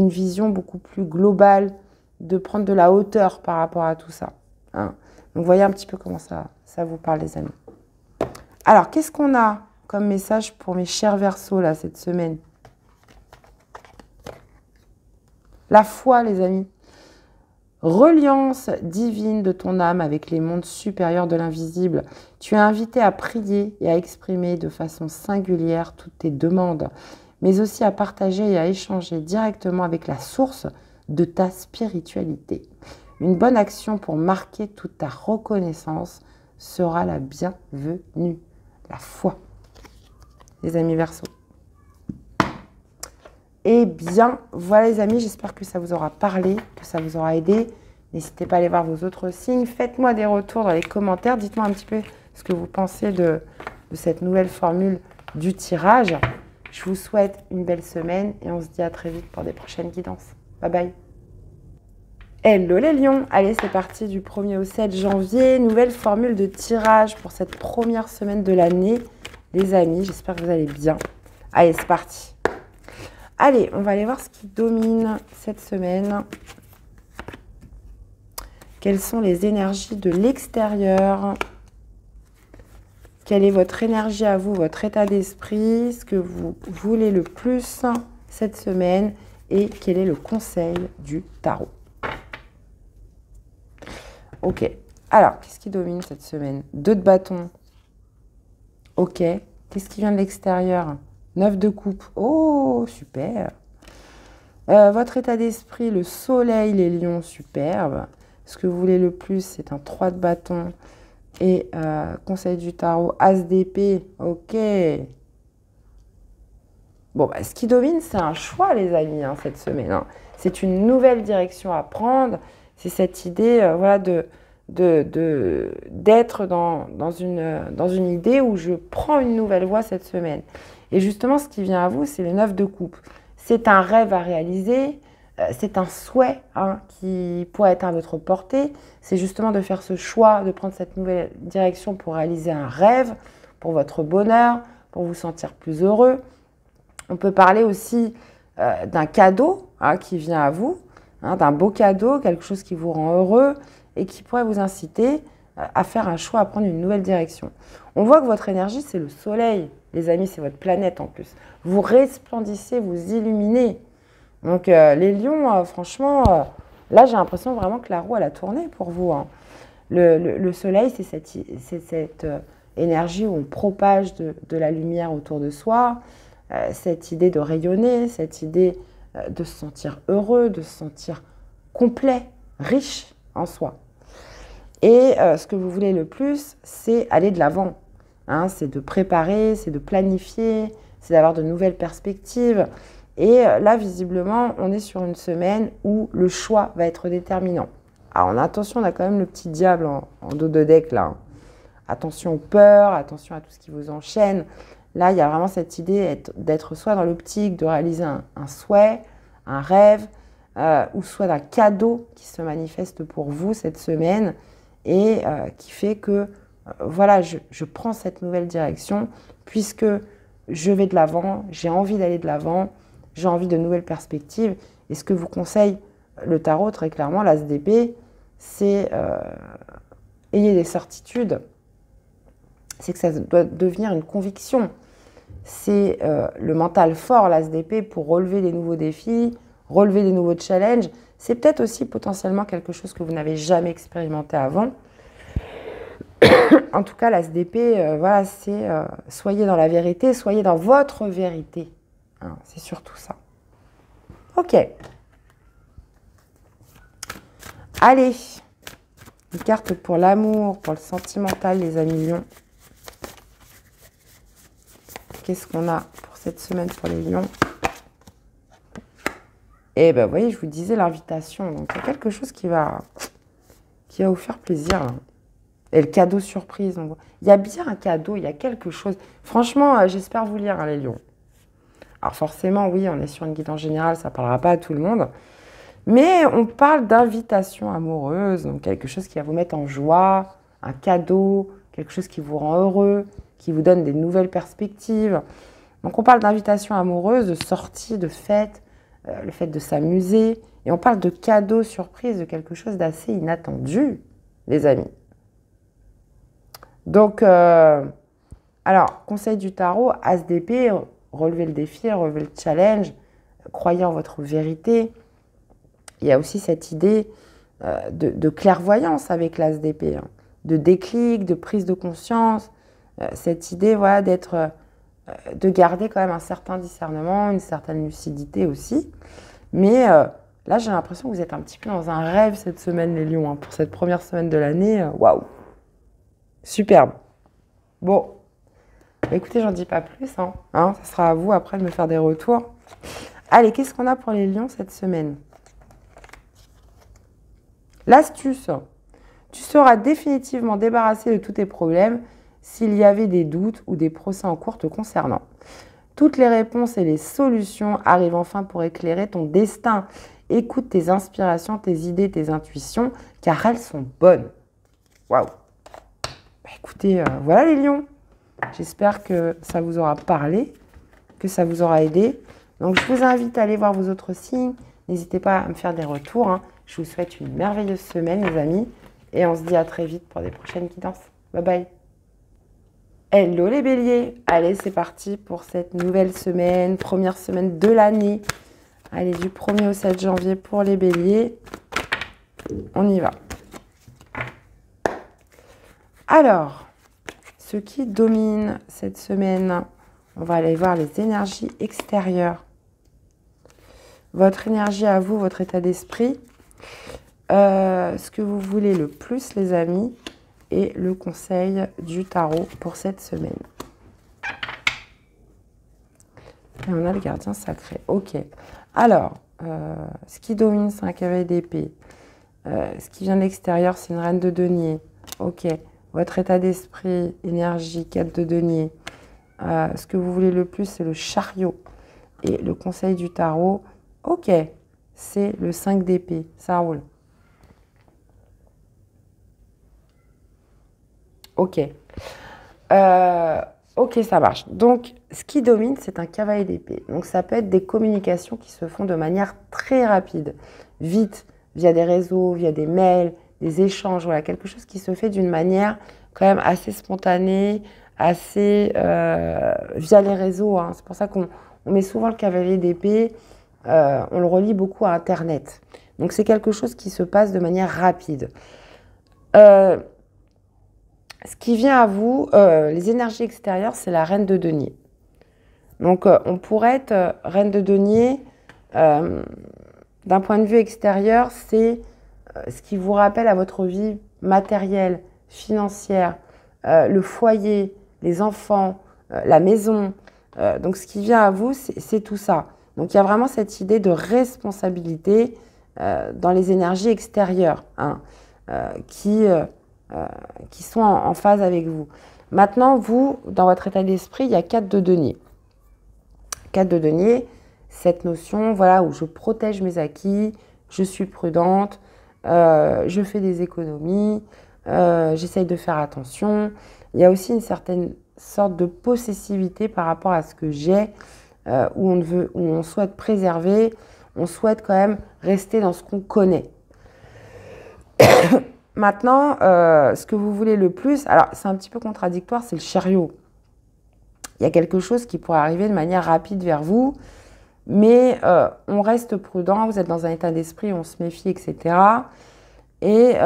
vision beaucoup plus globale, de prendre de la hauteur par rapport à tout ça. Hein. Donc, voyez un petit peu comment ça vous parle, les amis. Alors, qu'est-ce qu'on a comme message pour mes chers Verseaux, là, cette semaine? La foi, les amis. Reliance divine de ton âme avec les mondes supérieurs de l'invisible. Tu es invité à prier et à exprimer de façon singulière toutes tes demandes, mais aussi à partager et à échanger directement avec la source de ta spiritualité. Une bonne action pour marquer toute ta reconnaissance sera la bienvenue. La foi. Les amis Verseaux. Eh bien, voilà les amis, j'espère que ça vous aura parlé, que ça vous aura aidé. N'hésitez pas à aller voir vos autres signes. Faites-moi des retours dans les commentaires. Dites-moi un petit peu ce que vous pensez de cette nouvelle formule du tirage. Je vous souhaite une belle semaine et on se dit à très vite pour des prochaines guidances. Bye bye. Hello les lions. Allez, c'est parti du 1er au 7 janvier. Nouvelle formule de tirage pour cette première semaine de l'année. Les amis, j'espère que vous allez bien. Allez, c'est parti. Allez, on va aller voir ce qui domine cette semaine. Quelles sont les énergies de l'extérieur? Quelle est votre énergie à vous, votre état d'esprit? Ce que vous voulez le plus cette semaine? Et quel est le conseil du tarot? Ok. Alors, qu'est-ce qui domine cette semaine? 2 de bâton. Ok. Qu'est-ce qui vient de l'extérieur? 9 de coupe. Oh, super. Votre état d'esprit, le soleil, les lions, superbe. Ce que vous voulez le plus, c'est un 3 de bâton. Et conseil du tarot, as d'épée. Ok. Bon, bah, ce qui domine, c'est un choix, les amis, hein, cette semaine. Hein. C'est une nouvelle direction à prendre. C'est cette idée voilà, d'être dans une idée où je prends une nouvelle voie cette semaine. Et justement, ce qui vient à vous, c'est les 9 de coupe. C'est un rêve à réaliser, c'est un souhait hein, qui pourrait être à votre portée. C'est justement de faire ce choix, de prendre cette nouvelle direction pour réaliser un rêve, pour votre bonheur, pour vous sentir plus heureux. On peut parler aussi d'un cadeau hein, qui vient à vous, hein, d'un beau cadeau, quelque chose qui vous rend heureux et qui pourrait vous inciter à faire un choix, à prendre une nouvelle direction. On voit que votre énergie, c'est le soleil. Les amis, c'est votre planète en plus. Vous resplendissez, vous illuminez. Donc, les lions, franchement, là, j'ai l'impression vraiment que la roue, elle a tourné pour vous. Hein. Le soleil, c'est cette énergie où on propage de la lumière autour de soi, cette idée de rayonner, cette idée de se sentir heureux, de se sentir complet, riche en soi. Et ce que vous voulez le plus, c'est aller de l'avant. Hein, c'est de préparer, c'est de planifier, c'est d'avoir de nouvelles perspectives. Et là, visiblement, on est sur une semaine où le choix va être déterminant. Alors, attention, on a quand même le petit diable en dos de deck, là. Hein. Attention aux peurs, attention à tout ce qui vous enchaîne. Là, il y a vraiment cette idée d'être soit dans l'optique de réaliser un souhait, un rêve, ou soit d'un cadeau qui se manifeste pour vous cette semaine et qui fait que voilà, je prends cette nouvelle direction puisque je vais de l'avant, j'ai envie d'aller de l'avant, j'ai envie de nouvelles perspectives. Et ce que vous conseille le tarot, très clairement, l'as d'épée, c'est ayez des certitudes, c'est que ça doit devenir une conviction. C'est le mental fort, l'ASDP, pour relever des nouveaux défis, relever des nouveaux challenges. C'est peut-être aussi potentiellement quelque chose que vous n'avez jamais expérimenté avant. En tout cas, l'ASDP, voilà, c'est soyez dans la vérité, soyez dans votre vérité. Hein, c'est surtout ça. Ok. Allez, une carte pour l'amour, pour le sentimental, les amis lions. Qu'est-ce qu'on a pour cette semaine pour les lions? Et ben, vous voyez, je vous disais l'invitation. Donc, il y a quelque chose qui va vous faire plaisir. Hein. Et le cadeau surprise. Donc, il y a bien un cadeau, il y a quelque chose. Franchement, j'espère vous lire, hein, les lions. Alors, forcément, oui, on est sur une guidance générale, ça ne parlera pas à tout le monde. Mais on parle d'invitation amoureuse, donc quelque chose qui va vous mettre en joie, un cadeau, quelque chose qui vous rend heureux, qui vous donne des nouvelles perspectives. Donc on parle d'invitation amoureuse, de sortie, de fête, le fait de s'amuser. Et on parle de cadeau surprise, de quelque chose d'assez inattendu, les amis. Donc, alors, conseil du tarot, ASDP, relevez le défi, relevez le challenge, croyez en votre vérité. Il y a aussi cette idée de clairvoyance avec l'ASDP, hein, de déclic, de prise de conscience, cette idée voilà, de garder quand même un certain discernement, une certaine lucidité aussi. Mais là, j'ai l'impression que vous êtes un petit peu dans un rêve cette semaine, les lions, hein, pour cette première semaine de l'année. Waouh! Superbe! Bon, écoutez, j'en dis pas plus, hein, ça sera à vous après de me faire des retours. Allez, qu'est-ce qu'on a pour les lions cette semaine? L'astuce, tu seras définitivement débarrassé de tous tes problèmes s'il y avait des doutes ou des procès en cours te concernant. Toutes les réponses et les solutions arrivent enfin pour éclairer ton destin. Écoute tes inspirations, tes idées, tes intuitions, car elles sont bonnes. Waouh! Bah, écoutez, voilà les lions. J'espère que ça vous aura parlé, que ça vous aura aidé. Donc, je vous invite à aller voir vos autres signes. N'hésitez pas à me faire des retours. Hein. Je vous souhaite une merveilleuse semaine, les amis. Et on se dit à très vite pour des prochaines guidances. Bye bye. Hello les béliers. Allez, c'est parti pour cette nouvelle semaine, première semaine de l'année. Allez, du 1er au 7 janvier pour les béliers. On y va. Alors, ce qui domine cette semaine, on va aller voir les énergies extérieures. Votre énergie à vous, votre état d'esprit. Ce que vous voulez le plus, les amis, et le conseil du tarot pour cette semaine. Et on a le gardien sacré. Ok. Alors, ce qui domine, c'est un cavalier d'épée. Ce qui vient de l'extérieur, c'est une reine de denier. Ok. Votre état d'esprit, énergie, 4 de denier. Ce que vous voulez le plus, c'est le chariot. Et le conseil du tarot, ok, c'est le 5 d'épée. Ça roule. Ok. Ok, ça marche. Donc, ce qui domine, c'est un cavalier d'épée. Donc, ça peut être des communications qui se font de manière très rapide, vite, via des réseaux, via des mails, des échanges. Voilà, quelque chose qui se fait d'une manière quand même assez spontanée, assez via les réseaux. Hein. C'est pour ça qu'on met souvent le cavalier d'épée, on le relie beaucoup à Internet. Donc, c'est quelque chose qui se passe de manière rapide. Ce qui vient à vous, les énergies extérieures, c'est la reine de denier. Donc, on pourrait être reine de denier, d'un point de vue extérieur, c'est ce qui vous rappelle à votre vie matérielle, financière, le foyer, les enfants, la maison. Donc, ce qui vient à vous, c'est tout ça. Donc, il y a vraiment cette idée de responsabilité dans les énergies extérieures, hein, qui sont en phase avec vous. Maintenant, vous, dans votre état d'esprit, il y a 4 de denier. 4 de denier, cette notion, voilà, où je protège mes acquis, je suis prudente, je fais des économies, j'essaye de faire attention. Il y a aussi une certaine sorte de possessivité par rapport à ce que j'ai, où on souhaite préserver, on souhaite quand même rester dans ce qu'on connaît. Maintenant, ce que vous voulez le plus, alors c'est un petit peu contradictoire, c'est le chariot. Il y a quelque chose qui pourrait arriver de manière rapide vers vous, mais on reste prudent, vous êtes dans un état d'esprit, on se méfie, etc. Mais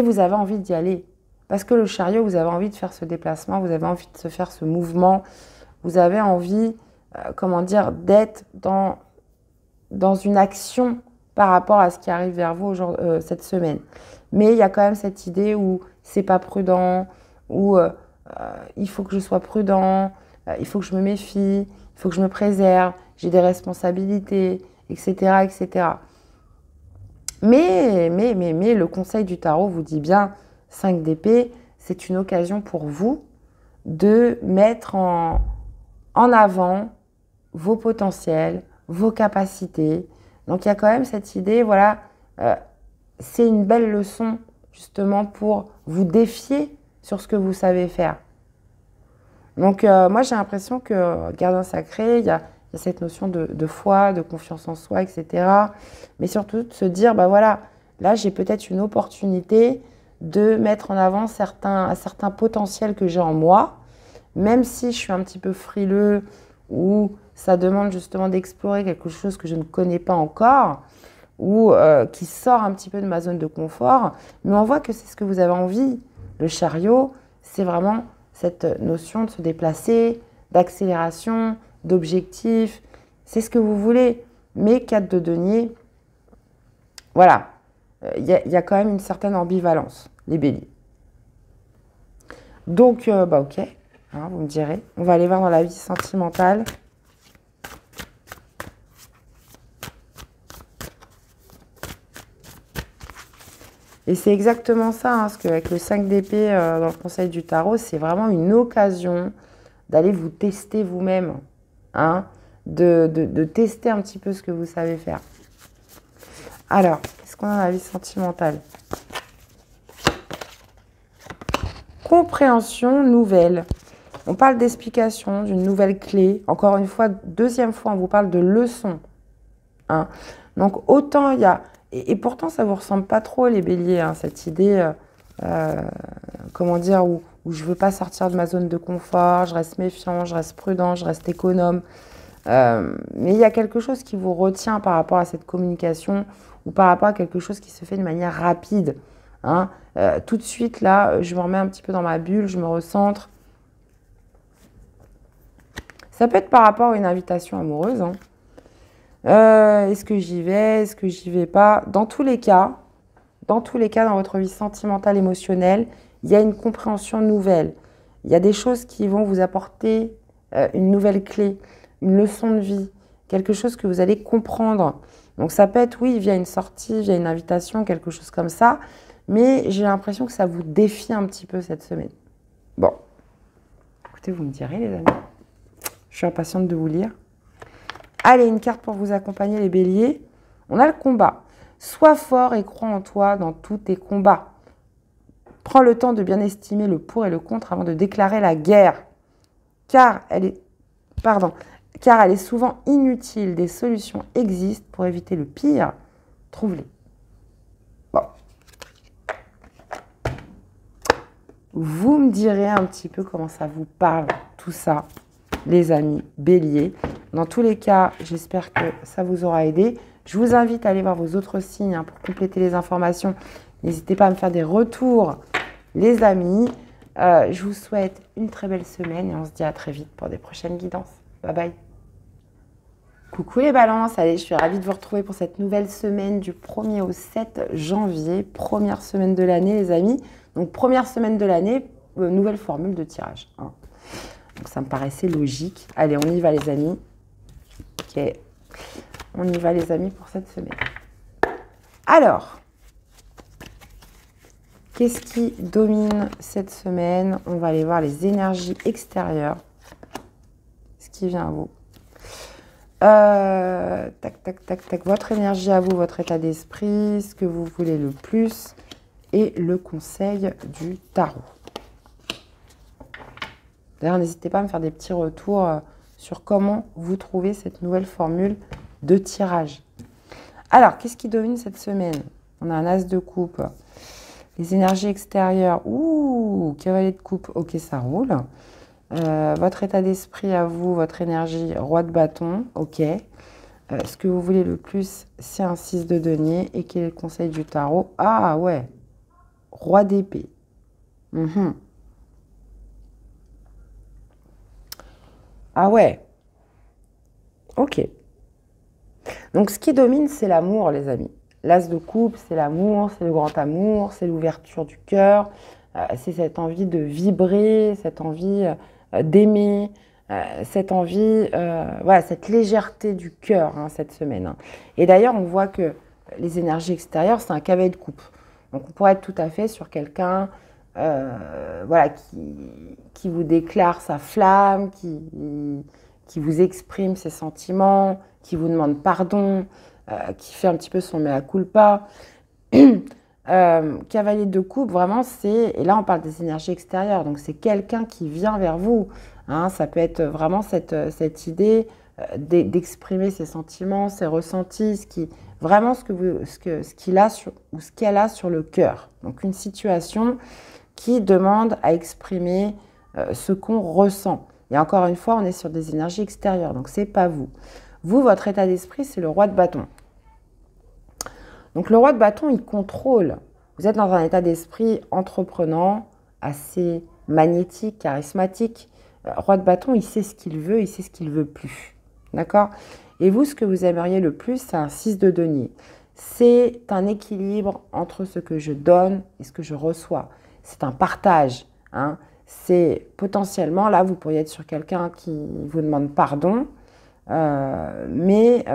vous avez envie d'y aller. Parce que le chariot, vous avez envie de faire ce déplacement, vous avez envie de se faire ce mouvement, vous avez envie, comment dire, d'être dans une action par rapport à ce qui arrive vers vous cette semaine. Mais il y a quand même cette idée où c'est pas prudent, où il faut que je sois prudent, il faut que je me méfie, il faut que je me préserve, j'ai des responsabilités, etc., etc. Mais le conseil du tarot vous dit bien, 5 d'épée, c'est une occasion pour vous de mettre en avant vos potentiels, vos capacités. Donc il y a quand même cette idée, voilà, c'est une belle leçon justement pour vous défier sur ce que vous savez faire. Donc moi j'ai l'impression que Gardien Sacré, il y a cette notion de foi, de confiance en soi, etc. Mais surtout de se dire, bah voilà, là j'ai peut-être une opportunité de mettre en avant certains potentiels que j'ai en moi, même si je suis un petit peu frileux ou ça demande justement d'explorer quelque chose que je ne connais pas encore ou qui sort un petit peu de ma zone de confort. Mais on voit que c'est ce que vous avez envie. Le chariot, c'est vraiment cette notion de se déplacer, d'accélération, d'objectif. C'est ce que vous voulez. Mais 4 de denier, voilà, il y a quand même une certaine ambivalence, les béliers. Donc, bah ok, hein, vous me direz. On va aller voir dans la vie sentimentale. Et c'est exactement ça, hein, parce qu'avec le 5 d'épée dans le conseil du tarot, c'est vraiment une occasion d'aller vous tester vous-même, hein, de tester un petit peu ce que vous savez faire. Alors, qu'est-ce qu'on a dans la vie sentimentale? Compréhension nouvelle. On parle d'explication, d'une nouvelle clé. Encore une fois, deuxième fois, on vous parle de leçon. Hein. Donc, autant il y a... Et pourtant, ça ne vous ressemble pas trop, les béliers, hein, cette idée, comment dire, où je ne veux pas sortir de ma zone de confort, je reste méfiant, je reste prudent, je reste économe. Mais il y a quelque chose qui vous retient par rapport à cette communication ou par rapport à quelque chose qui se fait de manière rapide. Hein. Tout de suite, là, je me remets un petit peu dans ma bulle, je me recentre. Ça peut être par rapport à une invitation amoureuse, hein. Est-ce que j'y vais? Est-ce que j'y vais pas? Dans tous les cas, dans votre vie sentimentale, émotionnelle, il y a une compréhension nouvelle. Il y a des choses qui vont vous apporter une nouvelle clé, une leçon de vie, quelque chose que vous allez comprendre. Donc ça peut être, oui, via une sortie, via une invitation, quelque chose comme ça, mais j'ai l'impression que ça vous défie un petit peu cette semaine. Bon, écoutez, vous me direz, les amis. Je suis impatiente de vous lire. Allez, une carte pour vous accompagner, les béliers. On a le combat. Sois fort et crois en toi dans tous tes combats. Prends le temps de bien estimer le pour et le contre avant de déclarer la guerre. Car elle est souvent inutile. Des solutions existent pour éviter le pire. Trouve-les. Bon. Vous me direz un petit peu comment ça vous parle, tout ça, les amis béliers. Dans tous les cas, j'espère que ça vous aura aidé. Je vous invite à aller voir vos autres signes hein, pour compléter les informations. N'hésitez pas à me faire des retours, les amis. Je vous souhaite une très belle semaine et on se dit à très vite pour des prochaines guidances. Bye bye. Coucou les balances, allez, je suis ravie de vous retrouver pour cette nouvelle semaine du 1er au 7 janvier. Première semaine de l'année, les amis. Donc, première semaine de l'année, nouvelle formule de tirage. Hein. Donc, ça me paraissait logique. Allez, on y va, les amis. Ok. On y va, les amis, pour cette semaine. Alors, qu'est-ce qui domine cette semaine? On va aller voir les énergies extérieures. Ce qui vient à vous. Tac, tac, tac, tac. Votre énergie à vous, votre état d'esprit, ce que vous voulez le plus et le conseil du tarot. D'ailleurs, n'hésitez pas à me faire des petits retours sur comment vous trouvez cette nouvelle formule de tirage. Alors, qu'est-ce qui domine cette semaine? On a un as de coupe. Les énergies extérieures. Ouh, cavalier de coupe. Ok, ça roule. Votre état d'esprit à vous, votre énergie, roi de bâton. Ok. Ce que vous voulez le plus, c'est un 6 de denier. Et quel est le conseil du tarot? Ah ouais. Roi d'épée. Ah ouais. Ok. Donc, ce qui domine, c'est l'amour, les amis. L'as de coupe, c'est l'amour, c'est le grand amour, c'est l'ouverture du cœur, c'est cette envie de vibrer, cette envie d'aimer, cette envie, voilà, cette légèreté du cœur, hein, cette semaine, hein. Et d'ailleurs, on voit que les énergies extérieures, c'est un cavalier de coupe. Donc, on pourrait être tout à fait sur quelqu'un voilà, qui vous déclare sa flamme, qui vous exprime ses sentiments, qui vous demande pardon, qui fait un petit peu son mea culpa. Cavalier de coupe, vraiment, c'est... Et là, on parle des énergies extérieures. Donc, c'est quelqu'un qui vient vers vous. Hein, ça peut être vraiment cette idée d'exprimer ses sentiments, ses ressentis, vraiment ce qu'il a ou ce qu'elle a sur le cœur. Donc, une situation qui demande à exprimer ce qu'on ressent. Et encore une fois, on est sur des énergies extérieures, donc ce n'est pas vous. Vous, votre état d'esprit, c'est le roi de bâton. Donc le roi de bâton, il contrôle. Vous êtes dans un état d'esprit entreprenant, assez magnétique, charismatique. Roi de bâton, il sait ce qu'il veut, il sait ce qu'il ne veut plus. D'accord? Et vous, ce que vous aimeriez le plus, c'est un 6 de denier. C'est un équilibre entre ce que je donne et ce que je reçois. C'est un partage, hein. C'est potentiellement, là, vous pourriez être sur quelqu'un qui vous demande pardon, mais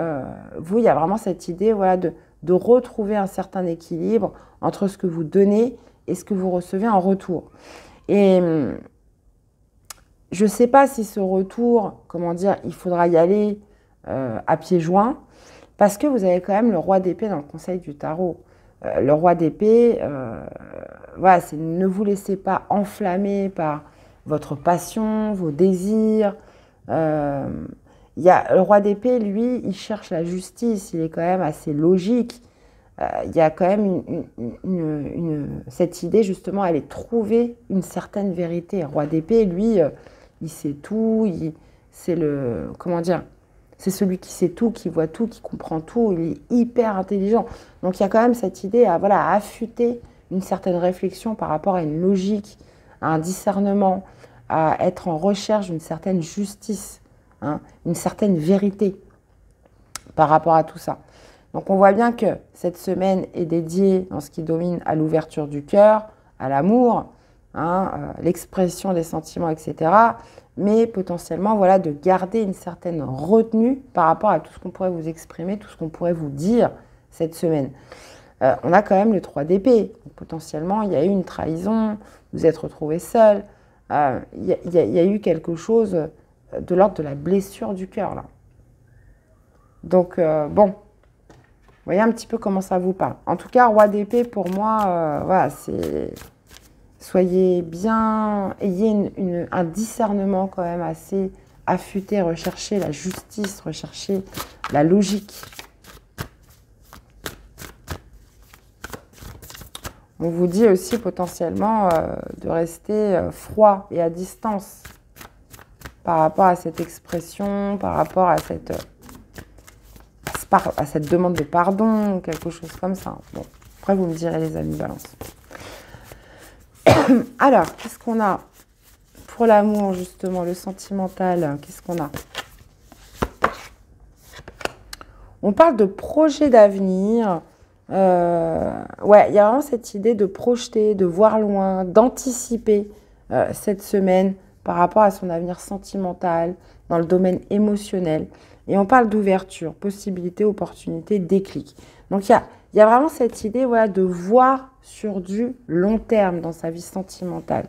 vous, il y a vraiment cette idée, voilà, de retrouver un certain équilibre entre ce que vous donnez et ce que vous recevez en retour. Et je ne sais pas si ce retour, comment dire, il faudra y aller à pieds joints, parce que vous avez quand même le roi d'épée dans le conseil du tarot. Le roi d'épée, voilà, c'est ne vous laissez pas enflammer par votre passion, vos désirs. Le roi d'épée, lui, il cherche la justice, il est quand même assez logique. Il y a quand même cette idée, justement, aller trouver une certaine vérité. Le roi d'épée, lui, il sait tout, c'est le, comment dire, c'est celui qui sait tout, qui voit tout, qui comprend tout, il est hyper intelligent. Donc il y a quand même cette idée à, voilà, à affûter une certaine réflexion par rapport à une logique, à un discernement, à être en recherche d'une certaine justice, hein, une certaine vérité par rapport à tout ça. Donc on voit bien que cette semaine est dédiée, dans ce qui domine, à l'ouverture du cœur, à l'amour, hein, l'expression des sentiments, etc. Mais potentiellement, voilà, de garder une certaine retenue par rapport à tout ce qu'on pourrait vous exprimer, tout ce qu'on pourrait vous dire cette semaine. On a quand même le 3 d'épée. Potentiellement, il y a eu une trahison, vous êtes retrouvé seul. Il y a eu quelque chose de l'ordre de la blessure du cœur, là. Donc, bon, vous voyez un petit peu comment ça vous parle. En tout cas, roi d'épée, pour moi, voilà, c'est... Soyez bien, ayez un discernement quand même assez affûté, recherchez la justice, recherchez la logique. On vous dit aussi potentiellement de rester froid et à distance par rapport à cette expression, par rapport à cette demande de pardon ou quelque chose comme ça. Bon, après, vous me direz, les amis, balance. Alors, qu'est-ce qu'on a pour l'amour, justement, le sentimental? Qu'est-ce qu'on a? On parle de projet d'avenir. Ouais, il y a vraiment cette idée de projeter, de voir loin, d'anticiper cette semaine par rapport à son avenir sentimental, dans le domaine émotionnel. Et on parle d'ouverture, possibilité, opportunité, déclic. Donc, il y a vraiment cette idée, voilà, de voir sur du long terme dans sa vie sentimentale.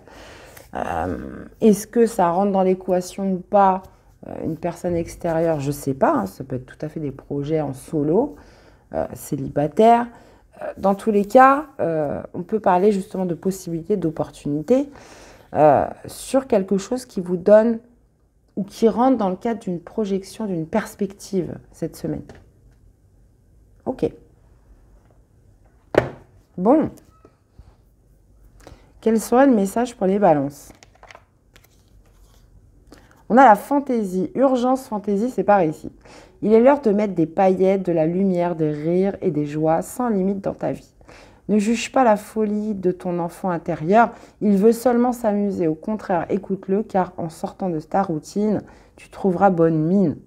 Est-ce que ça rentre dans l'équation ou pas? Une personne extérieure, je ne sais pas. Hein, ça peut être tout à fait des projets en solo, célibataire. Dans tous les cas, on peut parler justement de possibilités, d'opportunités sur quelque chose qui vous donne ou qui rentre dans le cadre d'une projection, d'une perspective cette semaine. Ok. Bon. Quel serait le message pour les balances? On a la fantaisie, urgence fantaisie, c'est par ici. Il est l'heure de mettre des paillettes, de la lumière, des rires et des joies sans limite dans ta vie. Ne juge pas la folie de ton enfant intérieur, il veut seulement s'amuser. Au contraire, écoute-le car en sortant de ta routine, tu trouveras bonne mine.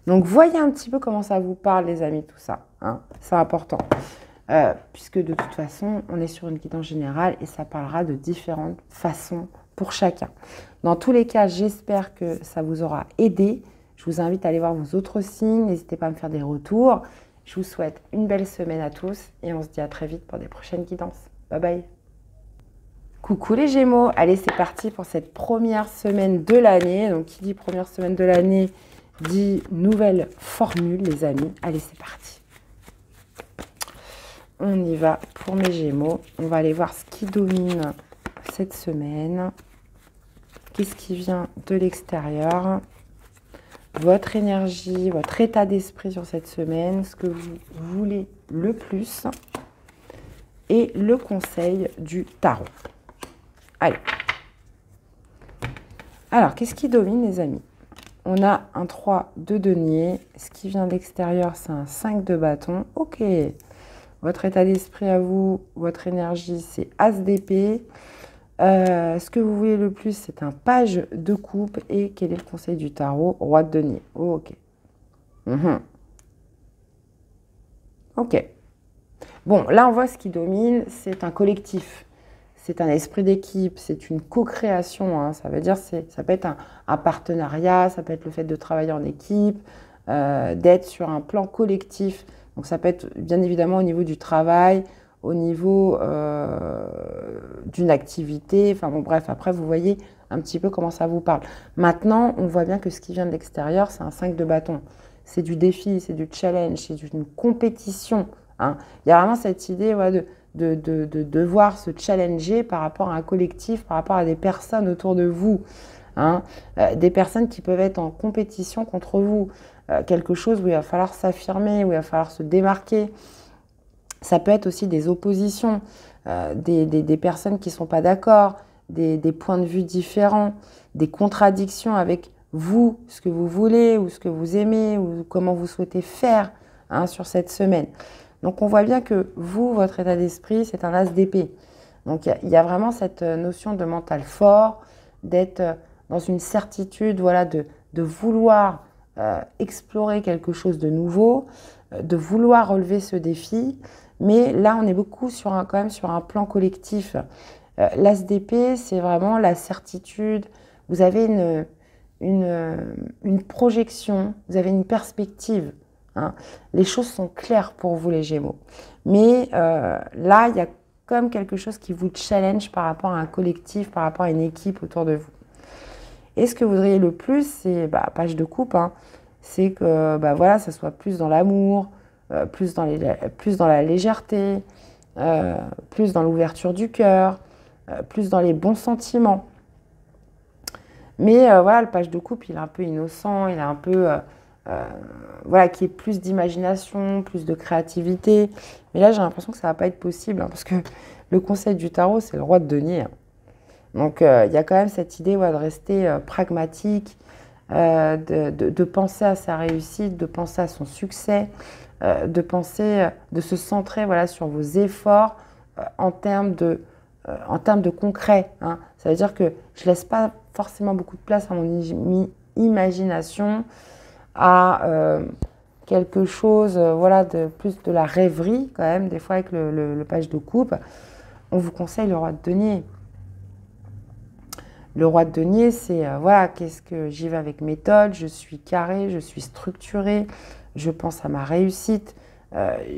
Donc, voyez un petit peu comment ça vous parle, les amis, tout ça. Hein, c'est important. Puisque de toute façon, on est sur une guidance générale et ça parlera de différentes façons pour chacun. Dans tous les cas, j'espère que ça vous aura aidé. Je vous invite à aller voir vos autres signes. N'hésitez pas à me faire des retours. Je vous souhaite une belle semaine à tous et on se dit à très vite pour des prochaines guidances. Bye bye. Coucou les Gémeaux. Allez, c'est parti pour cette première semaine de l'année. Donc, qui dit première semaine de l'année dit nouvelle formule, les amis. Allez, c'est parti. On y va pour mes Gémeaux. On va aller voir ce qui domine cette semaine. Qu'est-ce qui vient de l'extérieur? Votre énergie, votre état d'esprit sur cette semaine, ce que vous voulez le plus et le conseil du tarot. Allez. Alors, qu'est-ce qui domine, les amis? On a un 3 de denier. Ce qui vient de l'extérieur, c'est un 5 de bâton. Ok. Votre état d'esprit à vous, votre énergie, c'est As d'épée. Ce que vous voulez le plus, c'est un page de coupe. Et quel est le conseil du tarot? Roi de denier. Oh, ok. Ok. Bon, là, on voit ce qui domine. C'est un collectif. C'est un esprit d'équipe. C'est une co-création. Hein. Ça veut dire, ça peut être un partenariat. Ça peut être le fait de travailler en équipe, d'être sur un plan collectif. Donc, ça peut être bien évidemment au niveau du travail, au niveau d'une activité. Enfin bon, bref, après, vous voyez un petit peu comment ça vous parle. Maintenant, on voit bien que ce qui vient de l'extérieur, c'est un 5 de bâton. C'est du défi, c'est du challenge, c'est une compétition. Hein. Il y a vraiment cette idée de devoir se challenger par rapport à un collectif, par rapport à des personnes autour de vous. Hein. Des personnes qui peuvent être en compétition contre vous. Quelque chose où il va falloir s'affirmer, où il va falloir se démarquer. Ça peut être aussi des oppositions, des personnes qui ne sont pas d'accord, des points de vue différents, des contradictions avec vous, ce que vous voulez ou ce que vous aimez ou comment vous souhaitez faire hein, sur cette semaine. Donc on voit bien que vous, votre état d'esprit, c'est un as d'épée. Donc il y a vraiment cette notion de mental fort, d'être dans une certitude, voilà, de vouloir explorer quelque chose de nouveau, de vouloir relever ce défi. Mais là, on est beaucoup quand même sur un plan collectif. L'as d'épée, c'est vraiment la certitude. Vous avez une projection, vous avez une perspective. Hein. Les choses sont claires pour vous, les Gémeaux. Mais là, il y a comme quelque chose qui vous challenge par rapport à un collectif, par rapport à une équipe autour de vous. Et ce que vous voudriez le plus, c'est, page de coupe, hein, c'est que voilà, ça soit plus dans l'amour, plus dans la légèreté, plus dans l'ouverture du cœur, plus dans les bons sentiments. Mais voilà, le page de coupe, il est un peu innocent, il est un peu... voilà, qui est plus d'imagination, plus de créativité. Mais là, j'ai l'impression que ça ne va pas être possible, hein, parce que le conseil du tarot, c'est le roi de denier. Hein. Donc, il y a quand même cette idée de rester pragmatique, de penser à sa réussite, de penser à son succès, de se centrer voilà, sur vos efforts en termes de concret. Hein. Ça veut dire que je ne laisse pas forcément beaucoup de place à mon imagination, à quelque chose voilà, de plus de la rêverie quand même, des fois avec le page de coupe. On vous conseille le roi de denier. Le roi de denier, c'est voilà, qu'est-ce que j'y vais avec méthode, je suis carré, je suis structuré, je pense à ma réussite,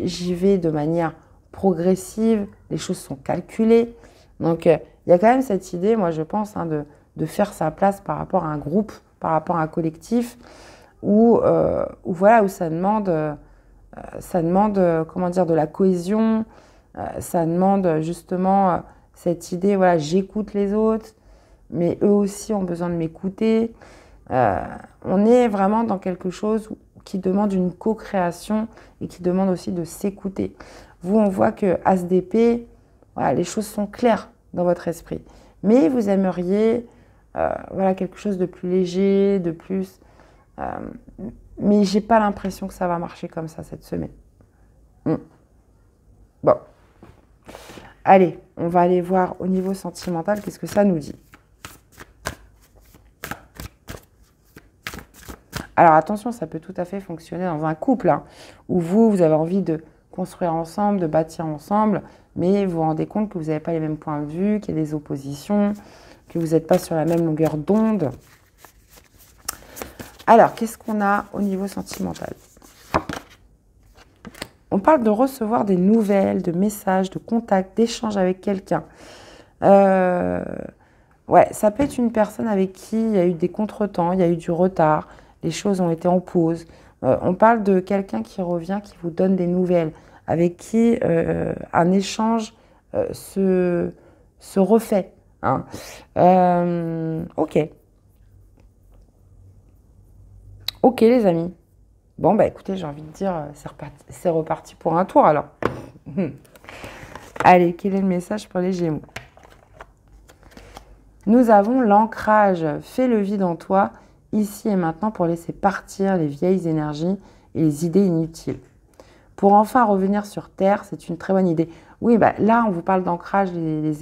j'y vais de manière progressive, les choses sont calculées. Donc, il y a quand même cette idée, moi je pense, hein, de faire sa place par rapport à un groupe, par rapport à un collectif, où ça demande comment dire, de la cohésion, ça demande justement cette idée, voilà, j'écoute les autres, mais eux aussi ont besoin de m'écouter. On est vraiment dans quelque chose qui demande une co-création et qui demande aussi de s'écouter. Vous, on voit que As d'épée, voilà, les choses sont claires dans votre esprit. Mais vous aimeriez voilà, quelque chose de plus léger, de plus... mais j'ai pas l'impression que ça va marcher comme ça cette semaine. Bon. Allez, on va aller voir au niveau sentimental, qu'est-ce que ça nous dit. Alors attention, ça peut tout à fait fonctionner dans un couple, hein, où vous avez envie de construire ensemble, de bâtir ensemble, mais vous vous rendez compte que vous n'avez pas les mêmes points de vue, qu'il y a des oppositions, que vous n'êtes pas sur la même longueur d'onde. Alors, qu'est-ce qu'on a au niveau sentimental? On parle de recevoir des nouvelles, de messages, de contacts, d'échanges avec quelqu'un. Ouais, ça peut être une personne avec qui il y a eu des contretemps, il y a eu du retard, les choses ont été en pause. On parle de quelqu'un qui revient, qui vous donne des nouvelles, avec qui un échange se refait. Hein. Ok. Ok les amis. Bon, bah écoutez, j'ai envie de dire, c'est reparti pour un tour alors. Allez, quel est le message pour les Gémeaux? Nous avons l'ancrage. Fais le vide en toi, ici et maintenant, pour laisser partir les vieilles énergies et les idées inutiles. Pour enfin revenir sur Terre, c'est une très bonne idée. Oui, bah, là, on vous parle d'ancrage, les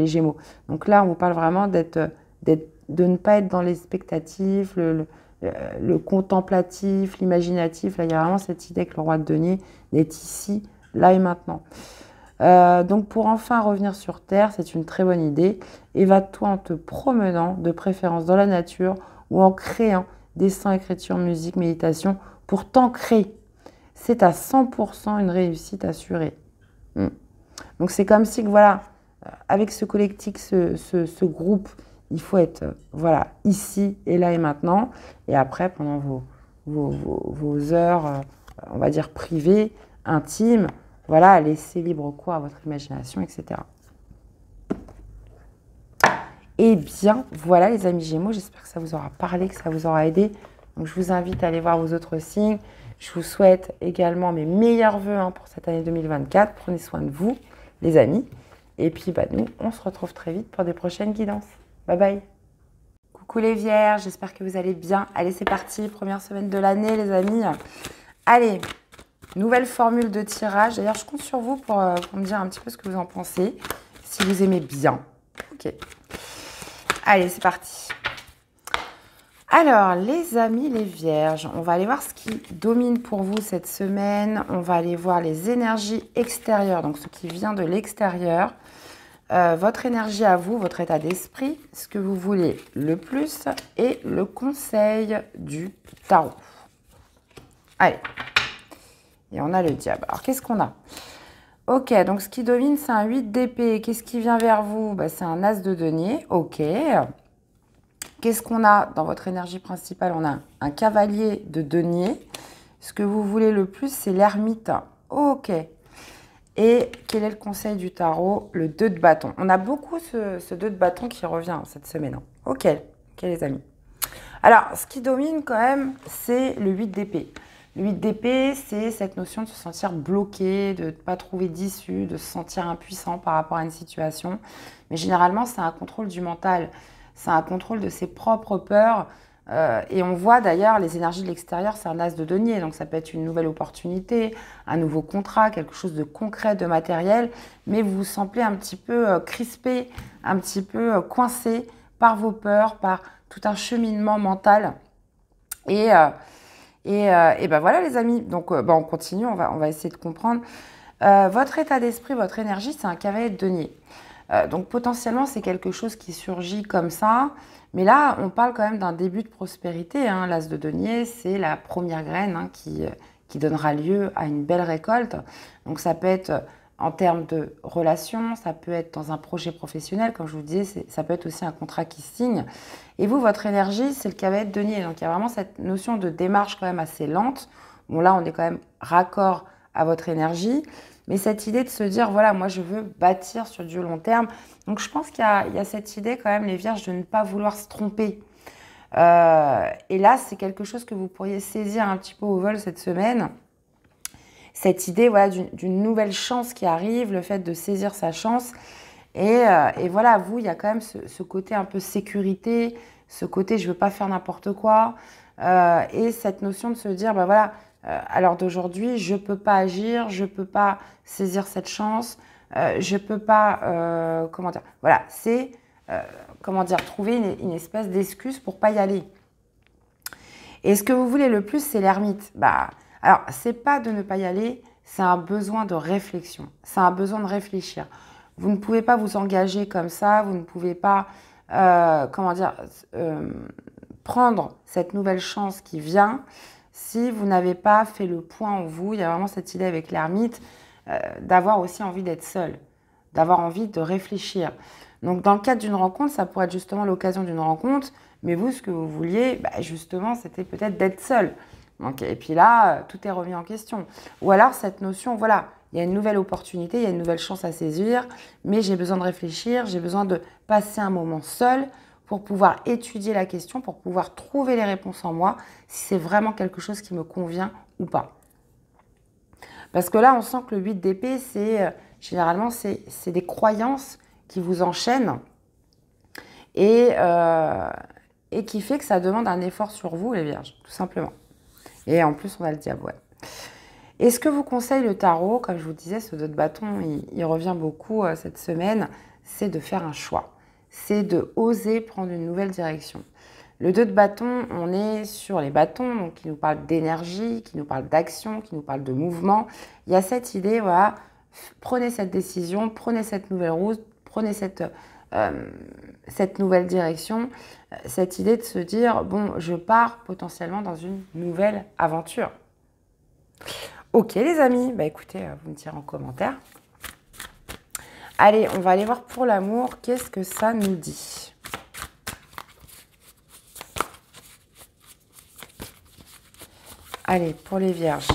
Gémeaux. Donc là, on vous parle vraiment de ne pas être dans l'expectatif, le contemplatif, l'imaginatif. Là, il y a vraiment cette idée que le roi de denier est ici, là et maintenant. Donc, pour enfin revenir sur Terre, c'est une très bonne idée. Évade-toi en te promenant, de préférence dans la nature, ou en créant dessin, écriture, musique, méditation, pour t'ancrer. C'est à 100% une réussite assurée. Donc, c'est comme si, voilà, avec ce collectif, ce groupe, il faut être voilà, ici et là et maintenant. Et après, pendant vos heures, on va dire privées, intimes, voilà, laissez libre cours à votre imagination, etc. Eh bien, voilà les amis Gémeaux, j'espère que ça vous aura parlé, que ça vous aura aidé. Donc, je vous invite à aller voir vos autres signes. Je vous souhaite également mes meilleurs vœux pour cette année 2024. Prenez soin de vous, les amis. Et puis, bah, nous, on se retrouve très vite pour des prochaines guidances. Bye bye. Coucou les vierges, j'espère que vous allez bien. Allez, c'est parti, première semaine de l'année, les amis. Allez, nouvelle formule de tirage. D'ailleurs, je compte sur vous pour me dire un petit peu ce que vous en pensez, si vous aimez bien. Ok. Allez, c'est parti. Alors, les amis, les vierges, on va aller voir ce qui domine pour vous cette semaine. On va aller voir les énergies extérieures, donc ce qui vient de l'extérieur. Votre énergie à vous, votre état d'esprit, ce que vous voulez le plus et le conseil du tarot. Allez. Et on a le diable. Alors, qu'est-ce qu'on a? Ok, donc ce qui domine, c'est un 8 d'épée. Qu'est-ce qui vient vers vous? Bah, c'est un as de denier. Ok. Qu'est-ce qu'on a dans votre énergie principale? On a un cavalier de denier. Ce que vous voulez le plus, c'est l'ermite. Ok. Et quel est le conseil du tarot? Le 2 de bâton. On a beaucoup ce 2 de bâton qui revient cette semaine. Ok, les amis. Alors, ce qui domine quand même, c'est le 8 d'épée. Le 8 d'épée, c'est cette notion de se sentir bloqué, de ne pas trouver d'issue, de se sentir impuissant par rapport à une situation. Mais généralement, c'est un contrôle du mental. C'est un contrôle de ses propres peurs. Et on voit d'ailleurs les énergies de l'extérieur, c'est un as de denier. Donc ça peut être une nouvelle opportunité, un nouveau contrat, quelque chose de concret, de matériel. Mais vous vous sentez un petit peu crispé, un petit peu coincé par vos peurs, par tout un cheminement mental. Et ben voilà les amis. Donc on continue, on va essayer de comprendre. Votre état d'esprit, votre énergie, c'est un cavalier de denier. Donc potentiellement, c'est quelque chose qui surgit comme ça. Mais là, on parle quand même d'un début de prospérité. L'as de denier, c'est la première graine qui donnera lieu à une belle récolte. Donc ça peut être en termes de relations, ça peut être dans un projet professionnel, comme je vous disais, ça peut être aussi un contrat qui se signe. Et vous, votre énergie, c'est le cavalier de denier. Donc il y a vraiment cette notion de démarche quand même assez lente. Bon là, on est quand même raccord à votre énergie. Mais cette idée de se dire, voilà, moi je veux bâtir sur du long terme. Donc je pense qu'il y a cette idée quand même, les vierges, de ne pas vouloir se tromper. Et là, c'est quelque chose que vous pourriez saisir un petit peu au vol cette semaine. Cette idée voilà, d'une nouvelle chance qui arrive, le fait de saisir sa chance. Et voilà, vous, il y a quand même ce côté un peu sécurité, ce côté je ne veux pas faire n'importe quoi. Et cette notion de se dire, bah voilà, à l'heure d'aujourd'hui, je ne peux pas agir, je ne peux pas saisir cette chance, je ne peux pas, comment dire, voilà, c'est, comment dire, trouver une espèce d'excuse pour ne pas y aller. Et ce que vous voulez le plus, c'est l'ermite. Bah, alors, c'est pas de ne pas y aller, c'est un besoin de réflexion, c'est un besoin de réfléchir. Vous ne pouvez pas vous engager comme ça, vous ne pouvez pas, comment dire, prendre cette nouvelle chance qui vient si vous n'avez pas fait le point en vous. Il y a vraiment cette idée avec l'ermite d'avoir aussi envie d'être seul, d'avoir envie de réfléchir. Donc, dans le cadre d'une rencontre, ça pourrait être justement l'occasion d'une rencontre, mais vous, ce que vous vouliez, bah, justement, c'était peut-être d'être seul. Donc, et puis là, tout est remis en question. Ou alors, cette notion, voilà, il y a une nouvelle opportunité, il y a une nouvelle chance à saisir, mais j'ai besoin de réfléchir, j'ai besoin de passer un moment seul pour pouvoir étudier la question, pour pouvoir trouver les réponses en moi, si c'est vraiment quelque chose qui me convient ou pas. Parce que là, on sent que le 8 d'épée, généralement, c'est des croyances qui vous enchaînent et qui fait que ça demande un effort sur vous, les vierges, tout simplement. Et en plus, on a le diable, ouais. Et ce que vous conseille le tarot, comme je vous disais, ce 2 de bâton, il revient beaucoup cette semaine, c'est de faire un choix. C'est de oser prendre une nouvelle direction. Le 2 de bâton, on est sur les bâtons, donc qui nous parle d'énergie, qui nous parle d'action, qui nous parle de mouvement. Il y a cette idée, voilà, prenez cette décision, prenez cette nouvelle route, prenez cette nouvelle direction, cette idée de se dire, bon, je pars potentiellement dans une nouvelle aventure. Ok les amis, bah écoutez, vous me direz en commentaire. Allez, on va aller voir pour l'amour, qu'est-ce que ça nous dit? Allez, pour les vierges.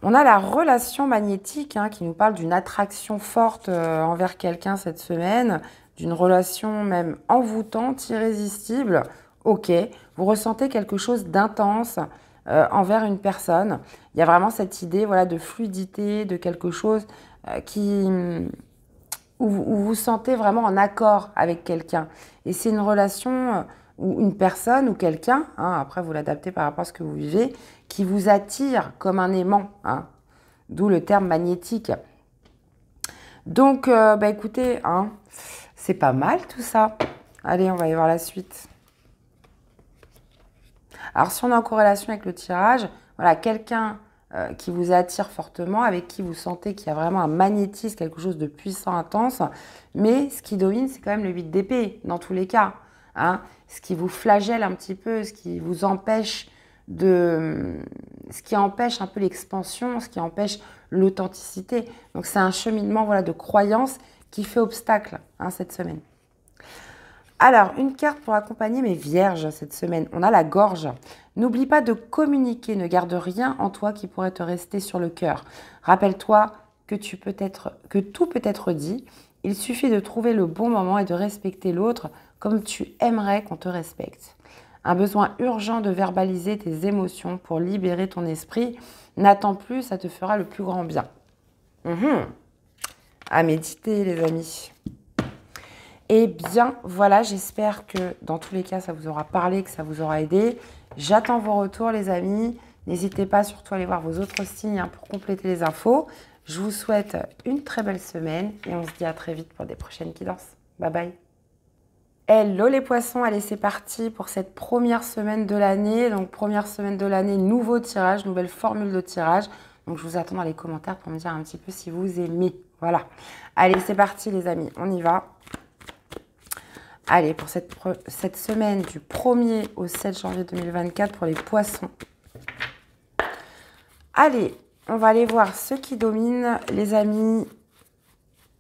On a la relation magnétique qui nous parle d'une attraction forte envers quelqu'un cette semaine, d'une relation même envoûtante, irrésistible. Ok, vous ressentez quelque chose d'intense envers une personne. Il y a vraiment cette idée voilà, de fluidité, de quelque chose où vous vous sentez vraiment en accord avec quelqu'un. Et c'est une relation ou une personne ou quelqu'un, après vous l'adaptez par rapport à ce que vous vivez, qui vous attire comme un aimant, d'où le terme magnétique. Donc, bah écoutez, c'est pas mal tout ça. Allez, on va y voir la suite. Alors, si on est en corrélation avec le tirage, voilà, quelqu'un qui vous attire fortement, avec qui vous sentez qu'il y a vraiment un magnétisme, quelque chose de puissant, intense, mais ce qui domine, c'est quand même le 8 d'épée, dans tous les cas. Ce qui vous flagelle un petit peu, ce qui vous empêche ce qui empêche un peu l'expansion, ce qui empêche l'authenticité. Donc, c'est un cheminement voilà, de croyance qui fait obstacle cette semaine. Alors, une carte pour accompagner mes vierges cette semaine. On a la gorge. N'oublie pas de communiquer, ne garde rien en toi qui pourrait te rester sur le cœur. Rappelle-toi que tout peut être dit. Il suffit de trouver le bon moment et de respecter l'autre comme tu aimerais qu'on te respecte. Un besoin urgent de verbaliser tes émotions pour libérer ton esprit. N'attends plus, ça te fera le plus grand bien. À méditer, les amis. Eh bien, voilà, j'espère que dans tous les cas, ça vous aura parlé, que ça vous aura aidé. J'attends vos retours, les amis. N'hésitez pas surtout à aller voir vos autres signes pour compléter les infos. Je vous souhaite une très belle semaine et on se dit à très vite pour des prochaines guidances. Bye bye. Hello les poissons, allez c'est parti pour cette première semaine de l'année. Donc première semaine de l'année, nouveau tirage, nouvelle formule de tirage. Donc je vous attends dans les commentaires pour me dire un petit peu si vous aimez. Voilà. Allez c'est parti les amis, on y va. Allez, pour cette semaine du 1er au 7 janvier 2024 pour les poissons. Allez, on va aller voir ce qui domine, les amis,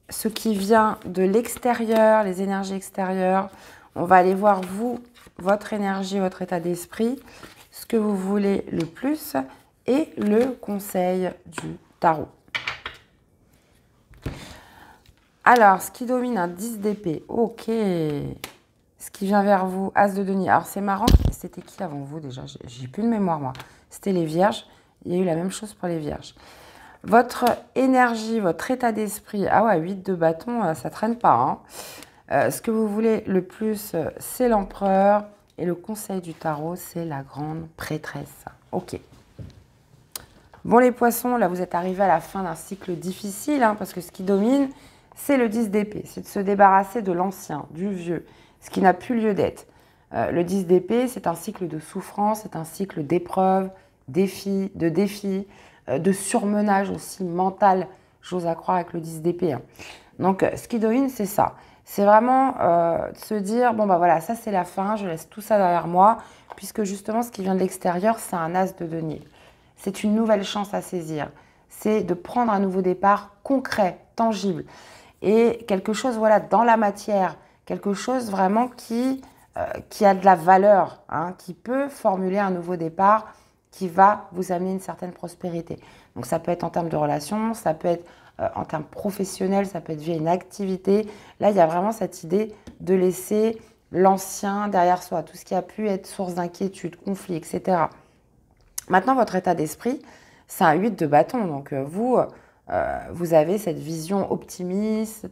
ce qui vient de l'extérieur, les énergies extérieures. On va aller voir vous, votre énergie, votre état d'esprit, ce que vous voulez le plus et le conseil du tarot. Alors, ce qui domine un 10 d'épée, ok. ce qui vient vers vous, As de denier. Alors, c'est marrant, c'était qui avant vous déjà? J'ai plus de mémoire, moi. C'était les vierges. Il y a eu la même chose pour les vierges. Votre énergie, votre état d'esprit. Ah ouais, 8 de bâton, ça traîne pas. Hein. Ce que vous voulez le plus, c'est l'empereur. Et le conseil du tarot, c'est la grande prêtresse. Ok. Bon, les poissons, là, vous êtes arrivés à la fin d'un cycle difficile, hein, parce que ce qui domine, c'est le 10 d'épée. C'est de se débarrasser de l'ancien, du vieux, ce qui n'a plus lieu d'être. Le 10 d'épée, c'est un cycle de souffrance, c'est un cycle d'épreuves, de défis, de surmenage aussi mental, j'ose à croire avec le 10 d'épée. Hein. Donc, ce qui domine, c'est ça. C'est vraiment de se dire, bon, bah voilà, ça c'est la fin, je laisse tout ça derrière moi, puisque justement, ce qui vient de l'extérieur, c'est un as de denier. C'est une nouvelle chance à saisir. C'est de prendre un nouveau départ concret, tangible. Et quelque chose, voilà, dans la matière, quelque chose vraiment qui a de la valeur, hein, qui peut formuler un nouveau départ, qui va vous amener une certaine prospérité. Donc ça peut être en termes de relations, ça peut être en termes professionnels, ça peut être via une activité. Là, il y a vraiment cette idée de laisser l'ancien derrière soi, tout ce qui a pu être source d'inquiétude, conflit, etc. Maintenant, votre état d'esprit, c'est un 8 de bâton. Donc, vous avez cette vision optimiste,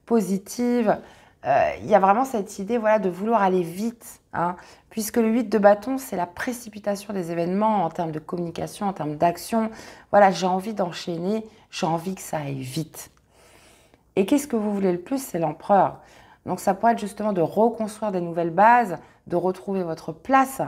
positive. Il y a vraiment cette idée, voilà, de vouloir aller vite. Hein, puisque le 8 de bâton, c'est la précipitation des événements en termes de communication, en termes d'action. Voilà, j'ai envie d'enchaîner, j'ai envie que ça aille vite. Et qu'est-ce que vous voulez le plus? C'est l'empereur. Donc, ça pourrait être justement de reconstruire des nouvelles bases, de retrouver votre place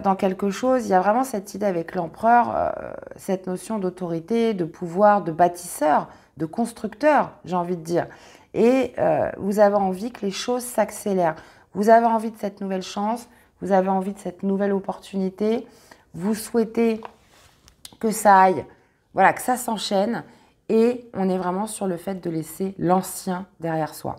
dans quelque chose. Il y a vraiment cette idée avec l'empereur, cette notion d'autorité, de pouvoir, de bâtisseur, de constructeur, j'ai envie de dire. Et vous avez envie que les choses s'accélèrent. Vous avez envie de cette nouvelle chance, vous avez envie de cette nouvelle opportunité. Vous souhaitez que ça aille, voilà, que ça s'enchaîne. Et on est vraiment sur le fait de laisser l'ancien derrière soi.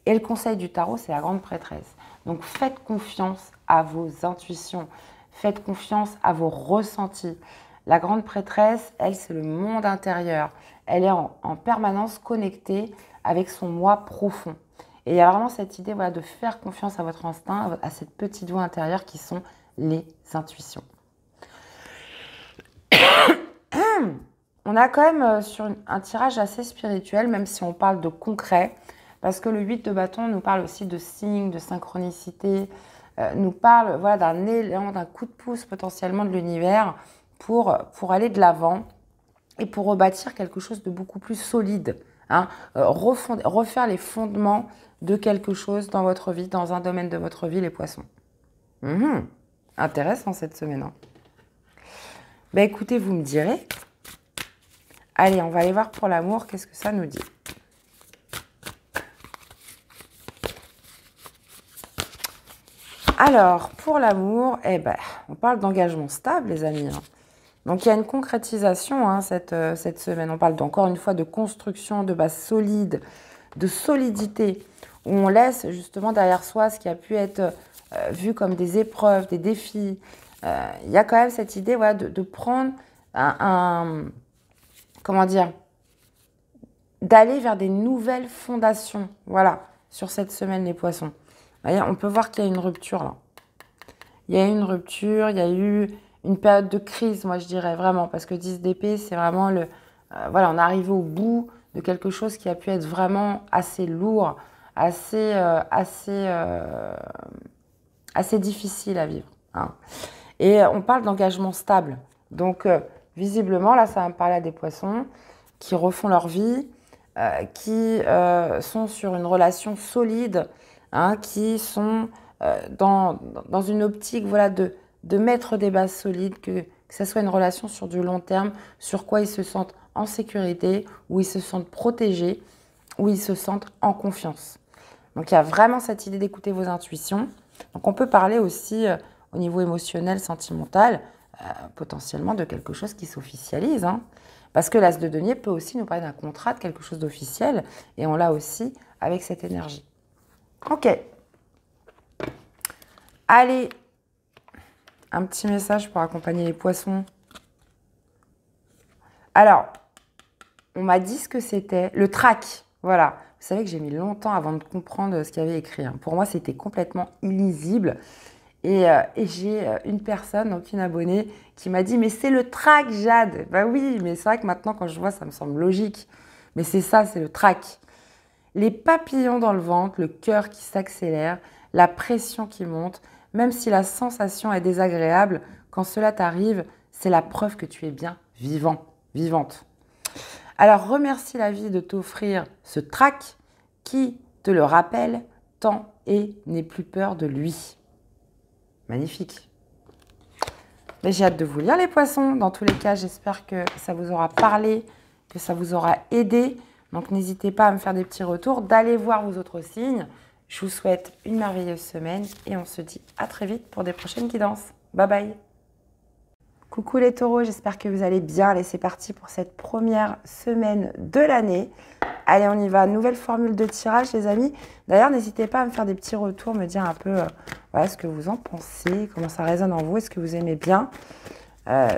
Et le conseil du tarot, c'est la grande prêtresse. Donc faites confiance à vos intuitions, faites confiance à vos ressentis. La grande prêtresse, elle, c'est le monde intérieur. Elle est en permanence connectée avec son moi profond. Et il y a vraiment cette idée, voilà, de faire confiance à votre instinct, à cette petite voix intérieure qui sont les intuitions. On a quand même sur un tirage assez spirituel, même si on parle de concret, parce que le 8 de bâton nous parle aussi de signes, de synchronicité, nous parle, voilà, d'un élan, d'un coup de pouce potentiellement de l'univers pour aller de l'avant et pour rebâtir quelque chose de beaucoup plus solide. Hein, refaire les fondements de quelque chose dans votre vie, dans un domaine de votre vie, les poissons. Intéressant cette semaine. Hein. Ben écoutez, vous me direz. Allez, on va aller voir pour l'amour, qu'est-ce que ça nous dit. Alors, pour l'amour, eh ben, on parle d'engagement stable, les amis. Hein. Donc, il y a une concrétisation hein, cette semaine. On parle encore une fois de construction, de base solide, de solidité, où on laisse justement derrière soi ce qui a pu être vu comme des épreuves, des défis. Il y a quand même cette idée voilà, de prendre comment dire, d'aller vers des nouvelles fondations, voilà, sur cette semaine, les poissons. Voyez, on peut voir qu'il y a une rupture là. Il y a eu une rupture, il y a eu une période de crise, moi je dirais vraiment, parce que 10 d'épée, c'est vraiment le... voilà, on est arrivé au bout de quelque chose qui a pu être vraiment assez lourd, assez difficile à vivre. Hein. Et on parle d'engagement stable. Donc, visiblement, là, ça va me parler à des poissons qui refont leur vie, qui sont sur une relation solide, hein, qui sont dans une optique voilà, de mettre des bases solides, que ce soit une relation sur du long terme, sur quoi ils se sentent en sécurité, où ils se sentent protégés, où ils se sentent en confiance. Donc, il y a vraiment cette idée d'écouter vos intuitions. Donc, on peut parler aussi au niveau émotionnel, sentimental, potentiellement de quelque chose qui s'officialise. Hein. Parce que l'as de denier peut aussi nous parler d'un contrat, de quelque chose d'officiel, et on l'a aussi avec cette énergie. Ok. Allez, un petit message pour accompagner les poissons. Alors, on m'a dit ce que c'était. Le trac, voilà. Vous savez que j'ai mis longtemps avant de comprendre ce qu'il y avait écrit. Hein. Pour moi, c'était complètement illisible. Et j'ai une personne, donc une abonnée, qui m'a dit « Mais c'est le trac, Jade !» Ben oui, mais c'est vrai que maintenant, quand je vois, ça me semble logique. Mais c'est ça, c'est le trac. Les papillons dans le ventre, le cœur qui s'accélère, la pression qui monte, même si la sensation est désagréable, quand cela t'arrive, c'est la preuve que tu es bien vivant, vivante. Alors remercie la vie de t'offrir ce trac qui te le rappelle tant et n'aie plus peur de lui. Magnifique. Mais j'ai hâte de vous lire les poissons. Dans tous les cas, j'espère que ça vous aura parlé, que ça vous aura aidé. Donc n'hésitez pas à me faire des petits retours, d'aller voir vos autres signes. Je vous souhaite une merveilleuse semaine et on se dit à très vite pour des prochaines guidances. Bye bye. Coucou les taureaux, j'espère que vous allez bien. Allez, c'est parti pour cette première semaine de l'année. Allez, on y va. Nouvelle formule de tirage, les amis. D'ailleurs, n'hésitez pas à me faire des petits retours, me dire un peu voilà, ce que vous en pensez, comment ça résonne en vous, est-ce que vous aimez bien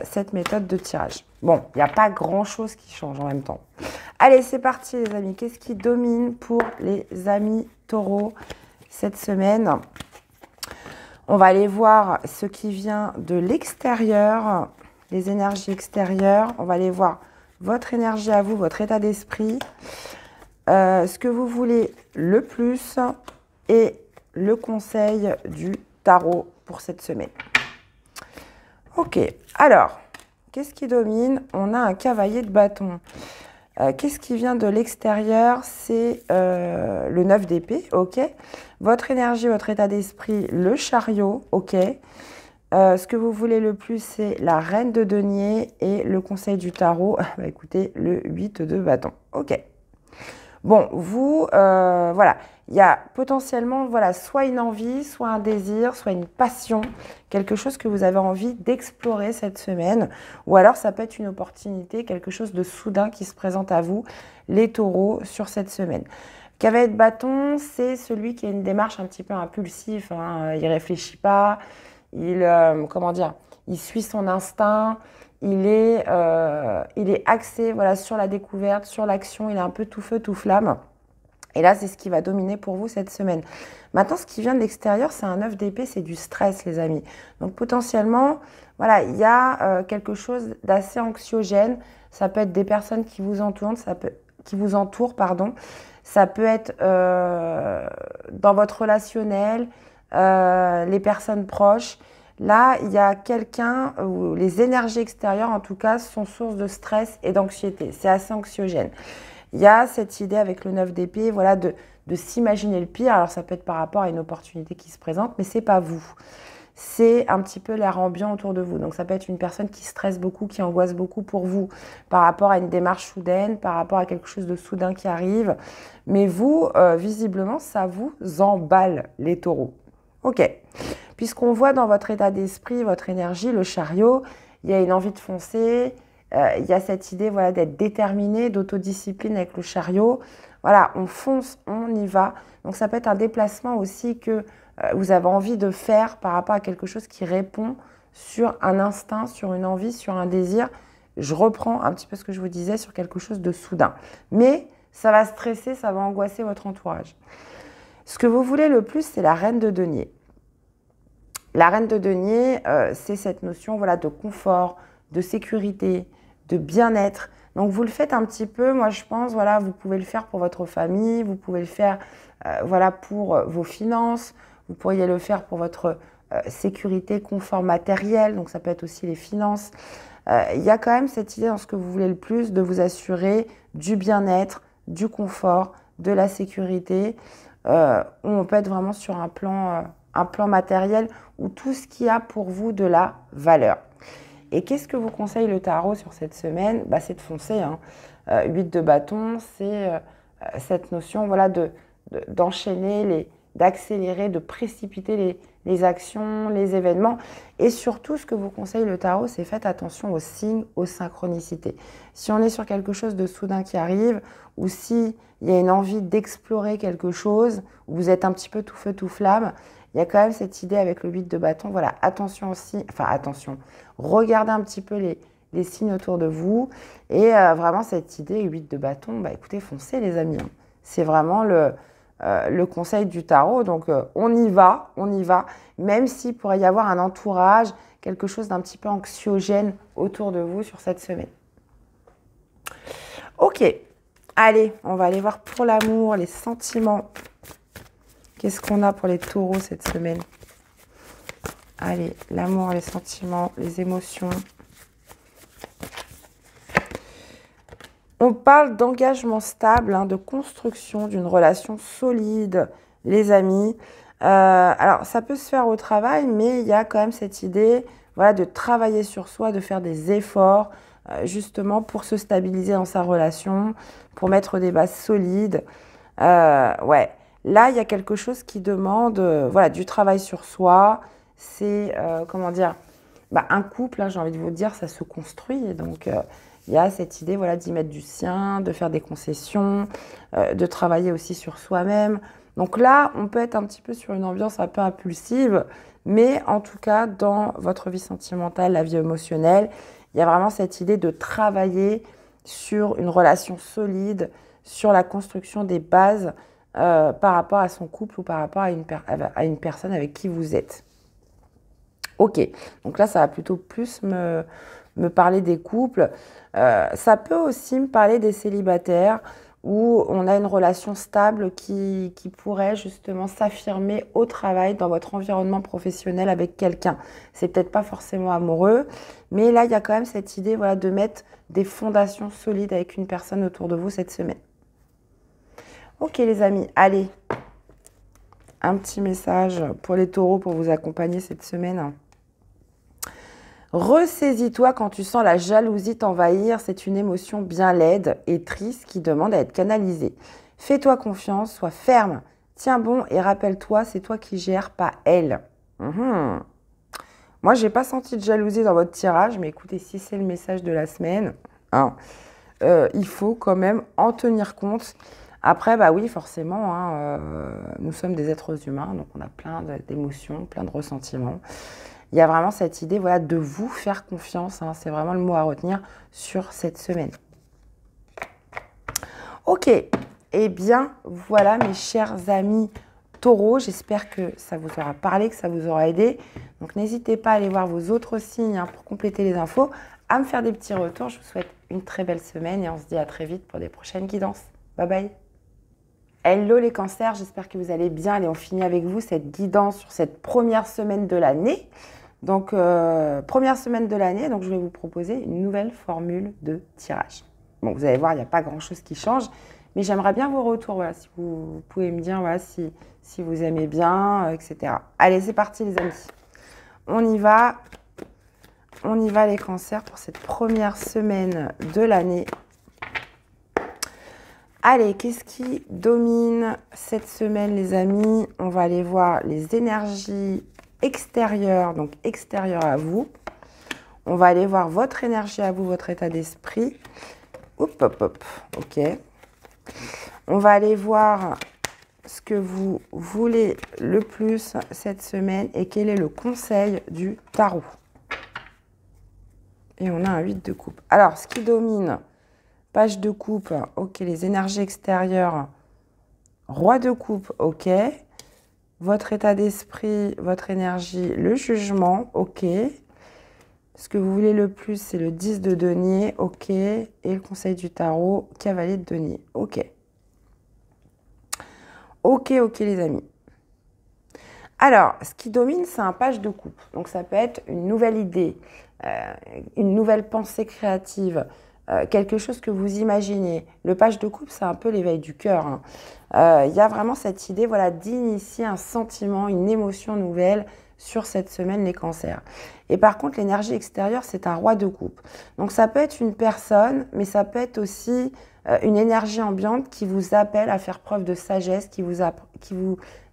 cette méthode de tirage. Bon, il n'y a pas grand-chose qui change en même temps. Allez, c'est parti, les amis. Qu'est-ce qui domine pour les amis taureaux cette semaine ? On va aller voir ce qui vient de l'extérieur, les énergies extérieures. On va aller voir votre énergie à vous, votre état d'esprit, ce que vous voulez le plus et le conseil du tarot pour cette semaine. Ok, alors, qu'est-ce qui domine? On a un cavalier de bâton. Qu'est-ce qui vient de l'extérieur? C'est le 9 d'épée, ok. Votre énergie, votre état d'esprit, le chariot, ok. Ce que vous voulez le plus, c'est la reine de denier et le conseil du tarot, bah, écoutez, le 8 de bâton, ok. Bon, vous, voilà, il y a potentiellement, voilà, soit une envie, soit un désir, soit une passion, quelque chose que vous avez envie d'explorer cette semaine, ou alors ça peut être une opportunité, quelque chose de soudain qui se présente à vous, les taureaux, sur cette semaine. Cavalier de bâton, c'est celui qui a une démarche un petit peu impulsive, hein, il ne réfléchit pas, comment dire, il suit son instinct. Il est axé voilà, sur la découverte, sur l'action, il est un peu tout feu, tout flamme. Et là, c'est ce qui va dominer pour vous cette semaine. Maintenant, ce qui vient de l'extérieur, c'est un 9 d'épée, c'est du stress, les amis. Donc, potentiellement, voilà, il y a quelque chose d'assez anxiogène. Ça peut être des personnes qui vous entourent, ça peut être dans votre relationnel, les personnes proches. Là, il y a quelqu'un où les énergies extérieures, en tout cas, sont source de stress et d'anxiété. C'est assez anxiogène. Il y a cette idée avec le 9 d'épée, voilà, de s'imaginer le pire. Alors, ça peut être par rapport à une opportunité qui se présente, mais ce n'est pas vous. C'est un petit peu l'air ambiant autour de vous. Donc, ça peut être une personne qui stresse beaucoup, qui angoisse beaucoup pour vous, par rapport à une démarche soudaine, par rapport à quelque chose de soudain qui arrive. Mais vous, visiblement, ça vous emballe, les taureaux. Ok. Puisqu'on voit dans votre état d'esprit, votre énergie, le chariot, il y a une envie de foncer, il y a cette idée voilà, d'être déterminé, d'autodiscipline avec le chariot. Voilà, on fonce, on y va. Donc ça peut être un déplacement aussi que vous avez envie de faire par rapport à quelque chose qui répond sur un instinct, sur une envie, sur un désir. Je reprends un petit peu ce que je vous disais sur quelque chose de soudain. Mais ça va stresser, ça va angoisser votre entourage. Ce que vous voulez le plus, c'est la reine de denier. La reine de denier, c'est cette notion voilà, de confort, de sécurité, de bien-être. Donc, vous le faites un petit peu, moi je pense, voilà, vous pouvez le faire pour votre famille, vous pouvez le faire voilà, pour vos finances, vous pourriez le faire pour votre sécurité, confort matériel, donc ça peut être aussi les finances. Il y a quand même cette idée dans ce que vous voulez le plus de vous assurer du bien-être, du confort, de la sécurité. On peut être vraiment sur un plan matériel ou tout ce qui a pour vous de la valeur. Et qu'est-ce que vous conseille le tarot sur cette semaine? Bah, c'est de foncer. Hein. 8 de bâton, c'est cette notion voilà, d'enchaîner, d'accélérer, de précipiter les actions, les événements. Et surtout, ce que vous conseille le tarot, c'est faites attention aux signes, aux synchronicités. Si on est sur quelque chose de soudain qui arrive, ou s'il y a une envie d'explorer quelque chose, ou vous êtes un petit peu tout feu, tout flamme, il y a quand même cette idée avec le 8 de bâton. Voilà, attention aussi, enfin attention, regardez un petit peu les signes autour de vous. Et vraiment cette idée, 8 de bâton, bah écoutez, foncez les amis. Hein. C'est vraiment le conseil du tarot. Donc, on y va, même s'il pourrait y avoir un entourage, quelque chose d'un petit peu anxiogène autour de vous sur cette semaine. Ok, allez, on va aller voir pour l'amour, les sentiments. Qu'est-ce qu'on a pour les taureaux cette semaine? Allez, l'amour, les sentiments, les émotions. On parle d'engagement stable, hein, de construction d'une relation solide, les amis. Alors, ça peut se faire au travail, mais il y a quand même cette idée, voilà, de travailler sur soi, de faire des efforts, justement pour se stabiliser dans sa relation, pour mettre des bases solides. Ouais, là, il y a quelque chose qui demande, voilà, du travail sur soi. C'est, comment dire, un couple, hein, j'ai envie de vous dire, ça se construit. Donc, il y a cette idée, voilà, d'y mettre du sien, de faire des concessions, de travailler aussi sur soi-même. Donc là, on peut être un petit peu sur une ambiance un peu impulsive, mais en tout cas, dans votre vie sentimentale, la vie émotionnelle, il y a vraiment cette idée de travailler sur une relation solide, sur la construction des bases par rapport à son couple ou par rapport à une personne avec qui vous êtes. Ok, donc là, ça va plutôt plus me parler des couples. Ça peut aussi me parler des célibataires où on a une relation stable qui pourrait justement s'affirmer au travail, dans votre environnement professionnel avec quelqu'un. C'est peut-être pas forcément amoureux, mais là, il y a quand même cette idée, voilà, de mettre des fondations solides avec une personne autour de vous cette semaine. Ok les amis, allez, un petit message pour les taureaux pour vous accompagner cette semaine. Ressaisis-toi quand tu sens la jalousie t'envahir. C'est une émotion bien laide et triste qui demande à être canalisée. Fais-toi confiance, sois ferme, tiens bon et rappelle-toi, c'est toi qui gères, pas elle. Moi, j'ai pas senti de jalousie dans votre tirage, mais écoutez, si c'est le message de la semaine, hein, il faut quand même en tenir compte. Après, bah oui, forcément, hein, nous sommes des êtres humains, donc on a plein d'émotions, plein de ressentiments. Il y a vraiment cette idée, voilà, de vous faire confiance. Hein, c'est vraiment le mot à retenir sur cette semaine. Ok, eh bien, voilà mes chers amis taureaux. J'espère que ça vous aura parlé, que ça vous aura aidé. Donc, n'hésitez pas à aller voir vos autres signes pour compléter les infos, à me faire des petits retours. Je vous souhaite une très belle semaine et on se dit à très vite pour des prochaines guidances. Bye bye. Hello les cancers, j'espère que vous allez bien. Allez, on finit avec vous cette guidance sur cette première semaine de l'année. Donc, première semaine de l'année, donc je vais vous proposer une nouvelle formule de tirage. Bon, vous allez voir, il n'y a pas grand-chose qui change, mais j'aimerais bien vos retours, voilà, si vous pouvez me dire voilà, si vous aimez bien, etc. Allez, c'est parti les amis. On y va les cancers pour cette première semaine de l'année. Allez, qu'est-ce qui domine cette semaine les amis? On va aller voir les énergies extérieures, donc extérieures à vous. On va aller voir votre énergie à vous, votre état d'esprit. Hop, hop, hop, ok. On va aller voir ce que vous voulez le plus cette semaine et quel est le conseil du tarot. Et on a un 8 de coupe. Alors, ce qui domine, page de coupe, ok, les énergies extérieures, roi de coupe, ok. Votre état d'esprit, votre énergie, le jugement, ok. Ce que vous voulez le plus, c'est le 10 de denier, ok. Et le conseil du tarot, cavalier de denier, ok. Ok, ok les amis. Alors, ce qui domine, c'est un page de coupe. Donc, ça peut être une nouvelle idée, une nouvelle pensée créative, quelque chose que vous imaginez. Le page de coupe, c'est un peu l'éveil du cœur. Hein. Il y a vraiment cette idée, voilà, d'initier un sentiment, une émotion nouvelle sur cette semaine, les cancers. Et par contre, l'énergie extérieure, c'est un roi de coupe. Donc, ça peut être une personne, mais ça peut être aussi une énergie ambiante qui vous appelle à faire preuve de sagesse, qui vous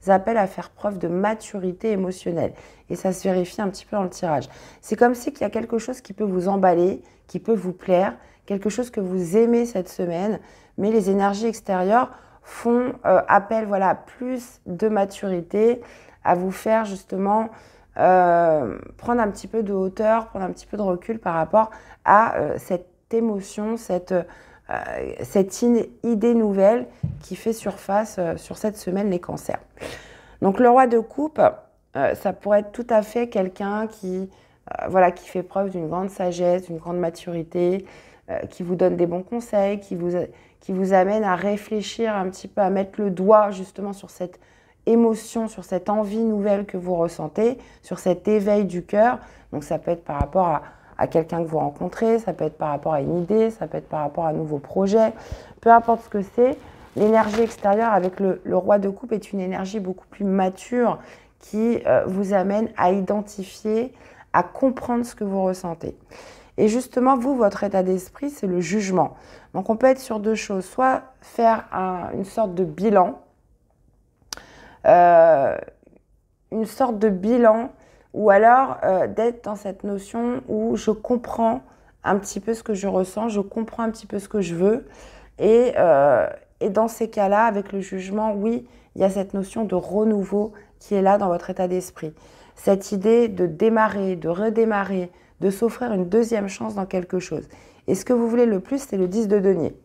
appelle à faire preuve de maturité émotionnelle. Et ça se vérifie un petit peu dans le tirage. C'est comme si il y a quelque chose qui peut vous emballer, qui peut vous plaire, quelque chose que vous aimez cette semaine, mais les énergies extérieures font appel, voilà, à plus de maturité, à vous faire justement prendre un petit peu de hauteur, prendre un petit peu de recul par rapport à cette émotion, cette cette idée nouvelle qui fait surface sur cette semaine, les cancers. Donc le roi de coupe, ça pourrait être tout à fait quelqu'un qui, voilà, qui fait preuve d'une grande sagesse, d'une grande maturité, qui vous donne des bons conseils, qui vous amène à réfléchir un petit peu, à mettre le doigt justement sur cette émotion, sur cette envie nouvelle que vous ressentez, sur cet éveil du cœur. Donc ça peut être par rapport à quelqu'un que vous rencontrez, ça peut être par rapport à une idée, ça peut être par rapport à un nouveau projet, peu importe ce que c'est. L'énergie extérieure avec le roi de coupe est une énergie beaucoup plus mature qui vous amène à identifier, à comprendre ce que vous ressentez. Et justement, vous, votre état d'esprit, c'est le jugement. Donc on peut être sur deux choses, soit faire une sorte de bilan, ou alors d'être dans cette notion où je comprends un petit peu ce que je ressens, je comprends un petit peu ce que je veux. Et dans ces cas-là, avec le jugement, oui, il y a cette notion de renouveau qui est là dans votre état d'esprit. Cette idée de démarrer, de redémarrer, de s'offrir une deuxième chance dans quelque chose. Et ce que vous voulez le plus, c'est le 10 de denier.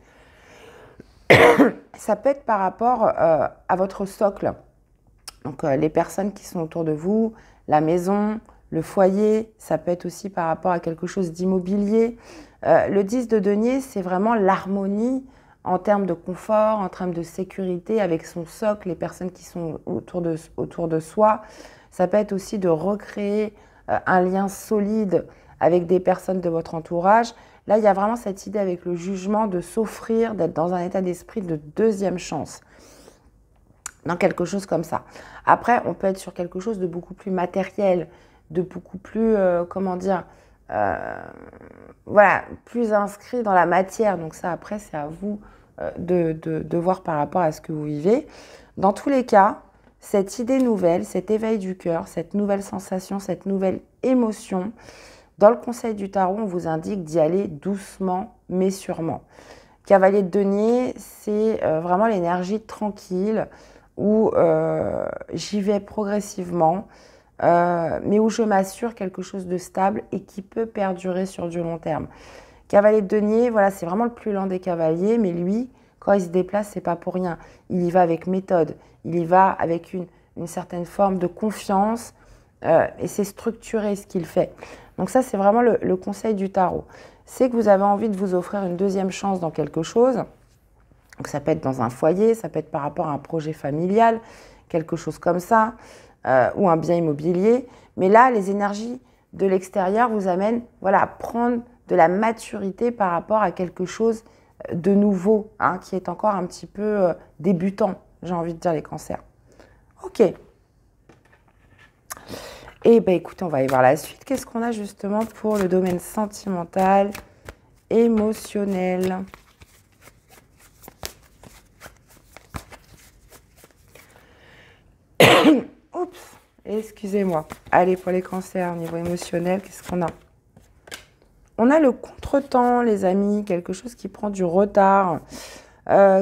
Ça peut être par rapport à votre socle. Donc les personnes qui sont autour de vous, la maison, le foyer, ça peut être aussi par rapport à quelque chose d'immobilier. Le 10 de denier, c'est vraiment l'harmonie en termes de confort, en termes de sécurité avec son socle, les personnes qui sont autour de soi. Ça peut être aussi de recréer un lien solide avec des personnes de votre entourage. Là, il y a vraiment cette idée avec le jugement de s'offrir, d'être dans un état d'esprit de deuxième chance, dans quelque chose comme ça. Après, on peut être sur quelque chose de beaucoup plus matériel, de beaucoup plus, voilà, plus inscrit dans la matière. Donc ça, après, c'est à vous de voir par rapport à ce que vous vivez. Dans tous les cas, cette idée nouvelle, cet éveil du cœur, cette nouvelle sensation, cette nouvelle émotion, dans le conseil du tarot, on vous indique d'y aller doucement mais sûrement. Cavalier de denier, c'est vraiment l'énergie tranquille où j'y vais progressivement, mais où je m'assure quelque chose de stable et qui peut perdurer sur du long terme. Cavalier de denier, voilà, c'est vraiment le plus lent des cavaliers, mais lui, quand il se déplace, c'est pas pour rien. Il y va avec méthode, il y va avec une certaine forme de confiance et c'est structuré ce qu'il fait. Donc ça, c'est vraiment le conseil du tarot. C'est que vous avez envie de vous offrir une deuxième chance dans quelque chose. Donc ça peut être dans un foyer, ça peut être par rapport à un projet familial, quelque chose comme ça, ou un bien immobilier. Mais là, les énergies de l'extérieur vous amènent, voilà, à prendre de la maturité par rapport à quelque chose de nouveau, hein, qui est encore un petit peu débutant, j'ai envie de dire, les cancers. Ok. Et bien écoutez, on va aller voir la suite. Qu'est-ce qu'on a justement pour le domaine sentimental, émotionnel? Oups, excusez-moi. Allez, pour les cancers, au niveau émotionnel, qu'est-ce qu'on a? On a le contretemps, les amis, quelque chose qui prend du retard,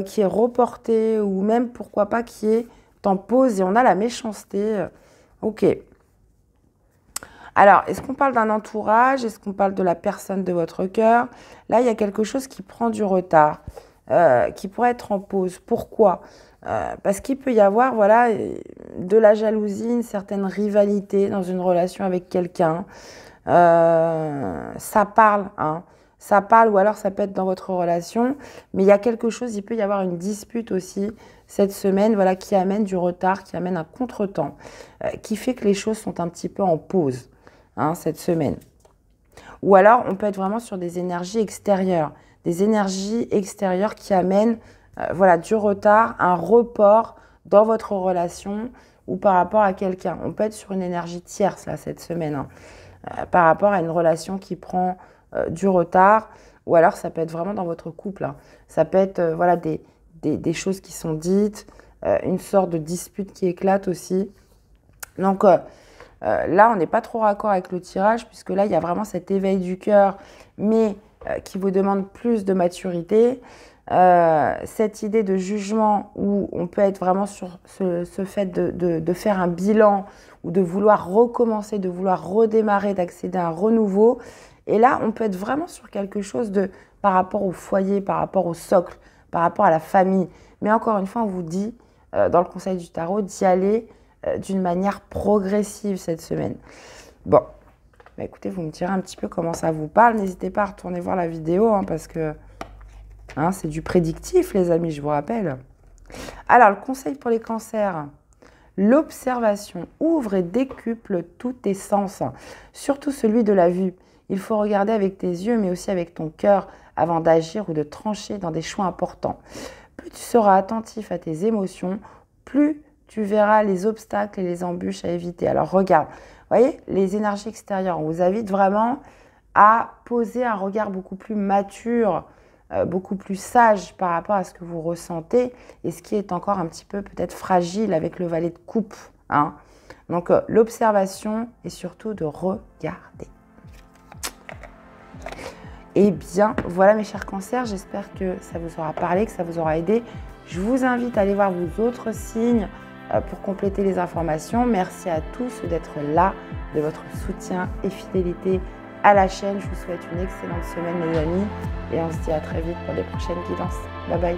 qui est reporté, ou même, pourquoi pas, qui est en pause, et on a la méchanceté. Ok. Alors, est-ce qu'on parle d'un entourage? Est-ce qu'on parle de la personne de votre cœur? Là, il y a quelque chose qui prend du retard, qui pourrait être en pause. Pourquoi? Parce qu'il peut y avoir, voilà, de la jalousie, une certaine rivalité dans une relation avec quelqu'un. Ça parle, hein. Ça parle, ou alors ça peut être dans votre relation. Mais il y a quelque chose, il peut y avoir une dispute aussi cette semaine, voilà, qui amène du retard, qui amène un contretemps, qui fait que les choses sont un petit peu en pause, hein, cette semaine. Ou alors, on peut être vraiment sur des énergies extérieures qui amènent voilà, du retard, un report dans votre relation ou par rapport à quelqu'un. On peut être sur une énergie tierce là, cette semaine, hein, par rapport à une relation qui prend du retard, ou alors ça peut être vraiment dans votre couple, hein. Ça peut être voilà, des choses qui sont dites, une sorte de dispute qui éclate aussi. Donc là, on n'est pas trop raccord avec le tirage, puisque là, il y a vraiment cet éveil du cœur, mais qui vous demande plus de maturité. cette idée de jugement où on peut être vraiment sur ce fait de faire un bilan ou de vouloir recommencer, de vouloir redémarrer, d'accéder à un renouveau. Et là, on peut être vraiment sur quelque chose par rapport au foyer, par rapport au socle, par rapport à la famille. Mais encore une fois, on vous dit, dans le conseil du tarot, d'y aller d'une manière progressive cette semaine. Bon, bah écoutez, vous me direz un petit peu comment ça vous parle. N'hésitez pas à retourner voir la vidéo parce que c'est du prédictif, les amis, je vous rappelle. Alors, le conseil pour les cancers. L'observation ouvre et décuple tous tes sens, surtout celui de la vue. Il faut regarder avec tes yeux, mais aussi avec ton cœur, avant d'agir ou de trancher dans des choix importants. Plus tu seras attentif à tes émotions, plus tu verras les obstacles et les embûches à éviter. Alors regarde, vous voyez, les énergies extérieures, on vous invite vraiment à poser un regard beaucoup plus mature, beaucoup plus sage par rapport à ce que vous ressentez et ce qui est encore un petit peu peut-être fragile avec le valet de coupe. Donc l'observation et surtout de regarder. Eh bien, voilà mes chers cancers, j'espère que ça vous aura parlé, que ça vous aura aidé. Je vous invite à aller voir vos autres signes pour compléter les informations. Merci à tous d'être là, de votre soutien et fidélité à la chaîne. Je vous souhaite une excellente semaine, mes amis, et on se dit à très vite pour des prochaines guidances. Bye bye.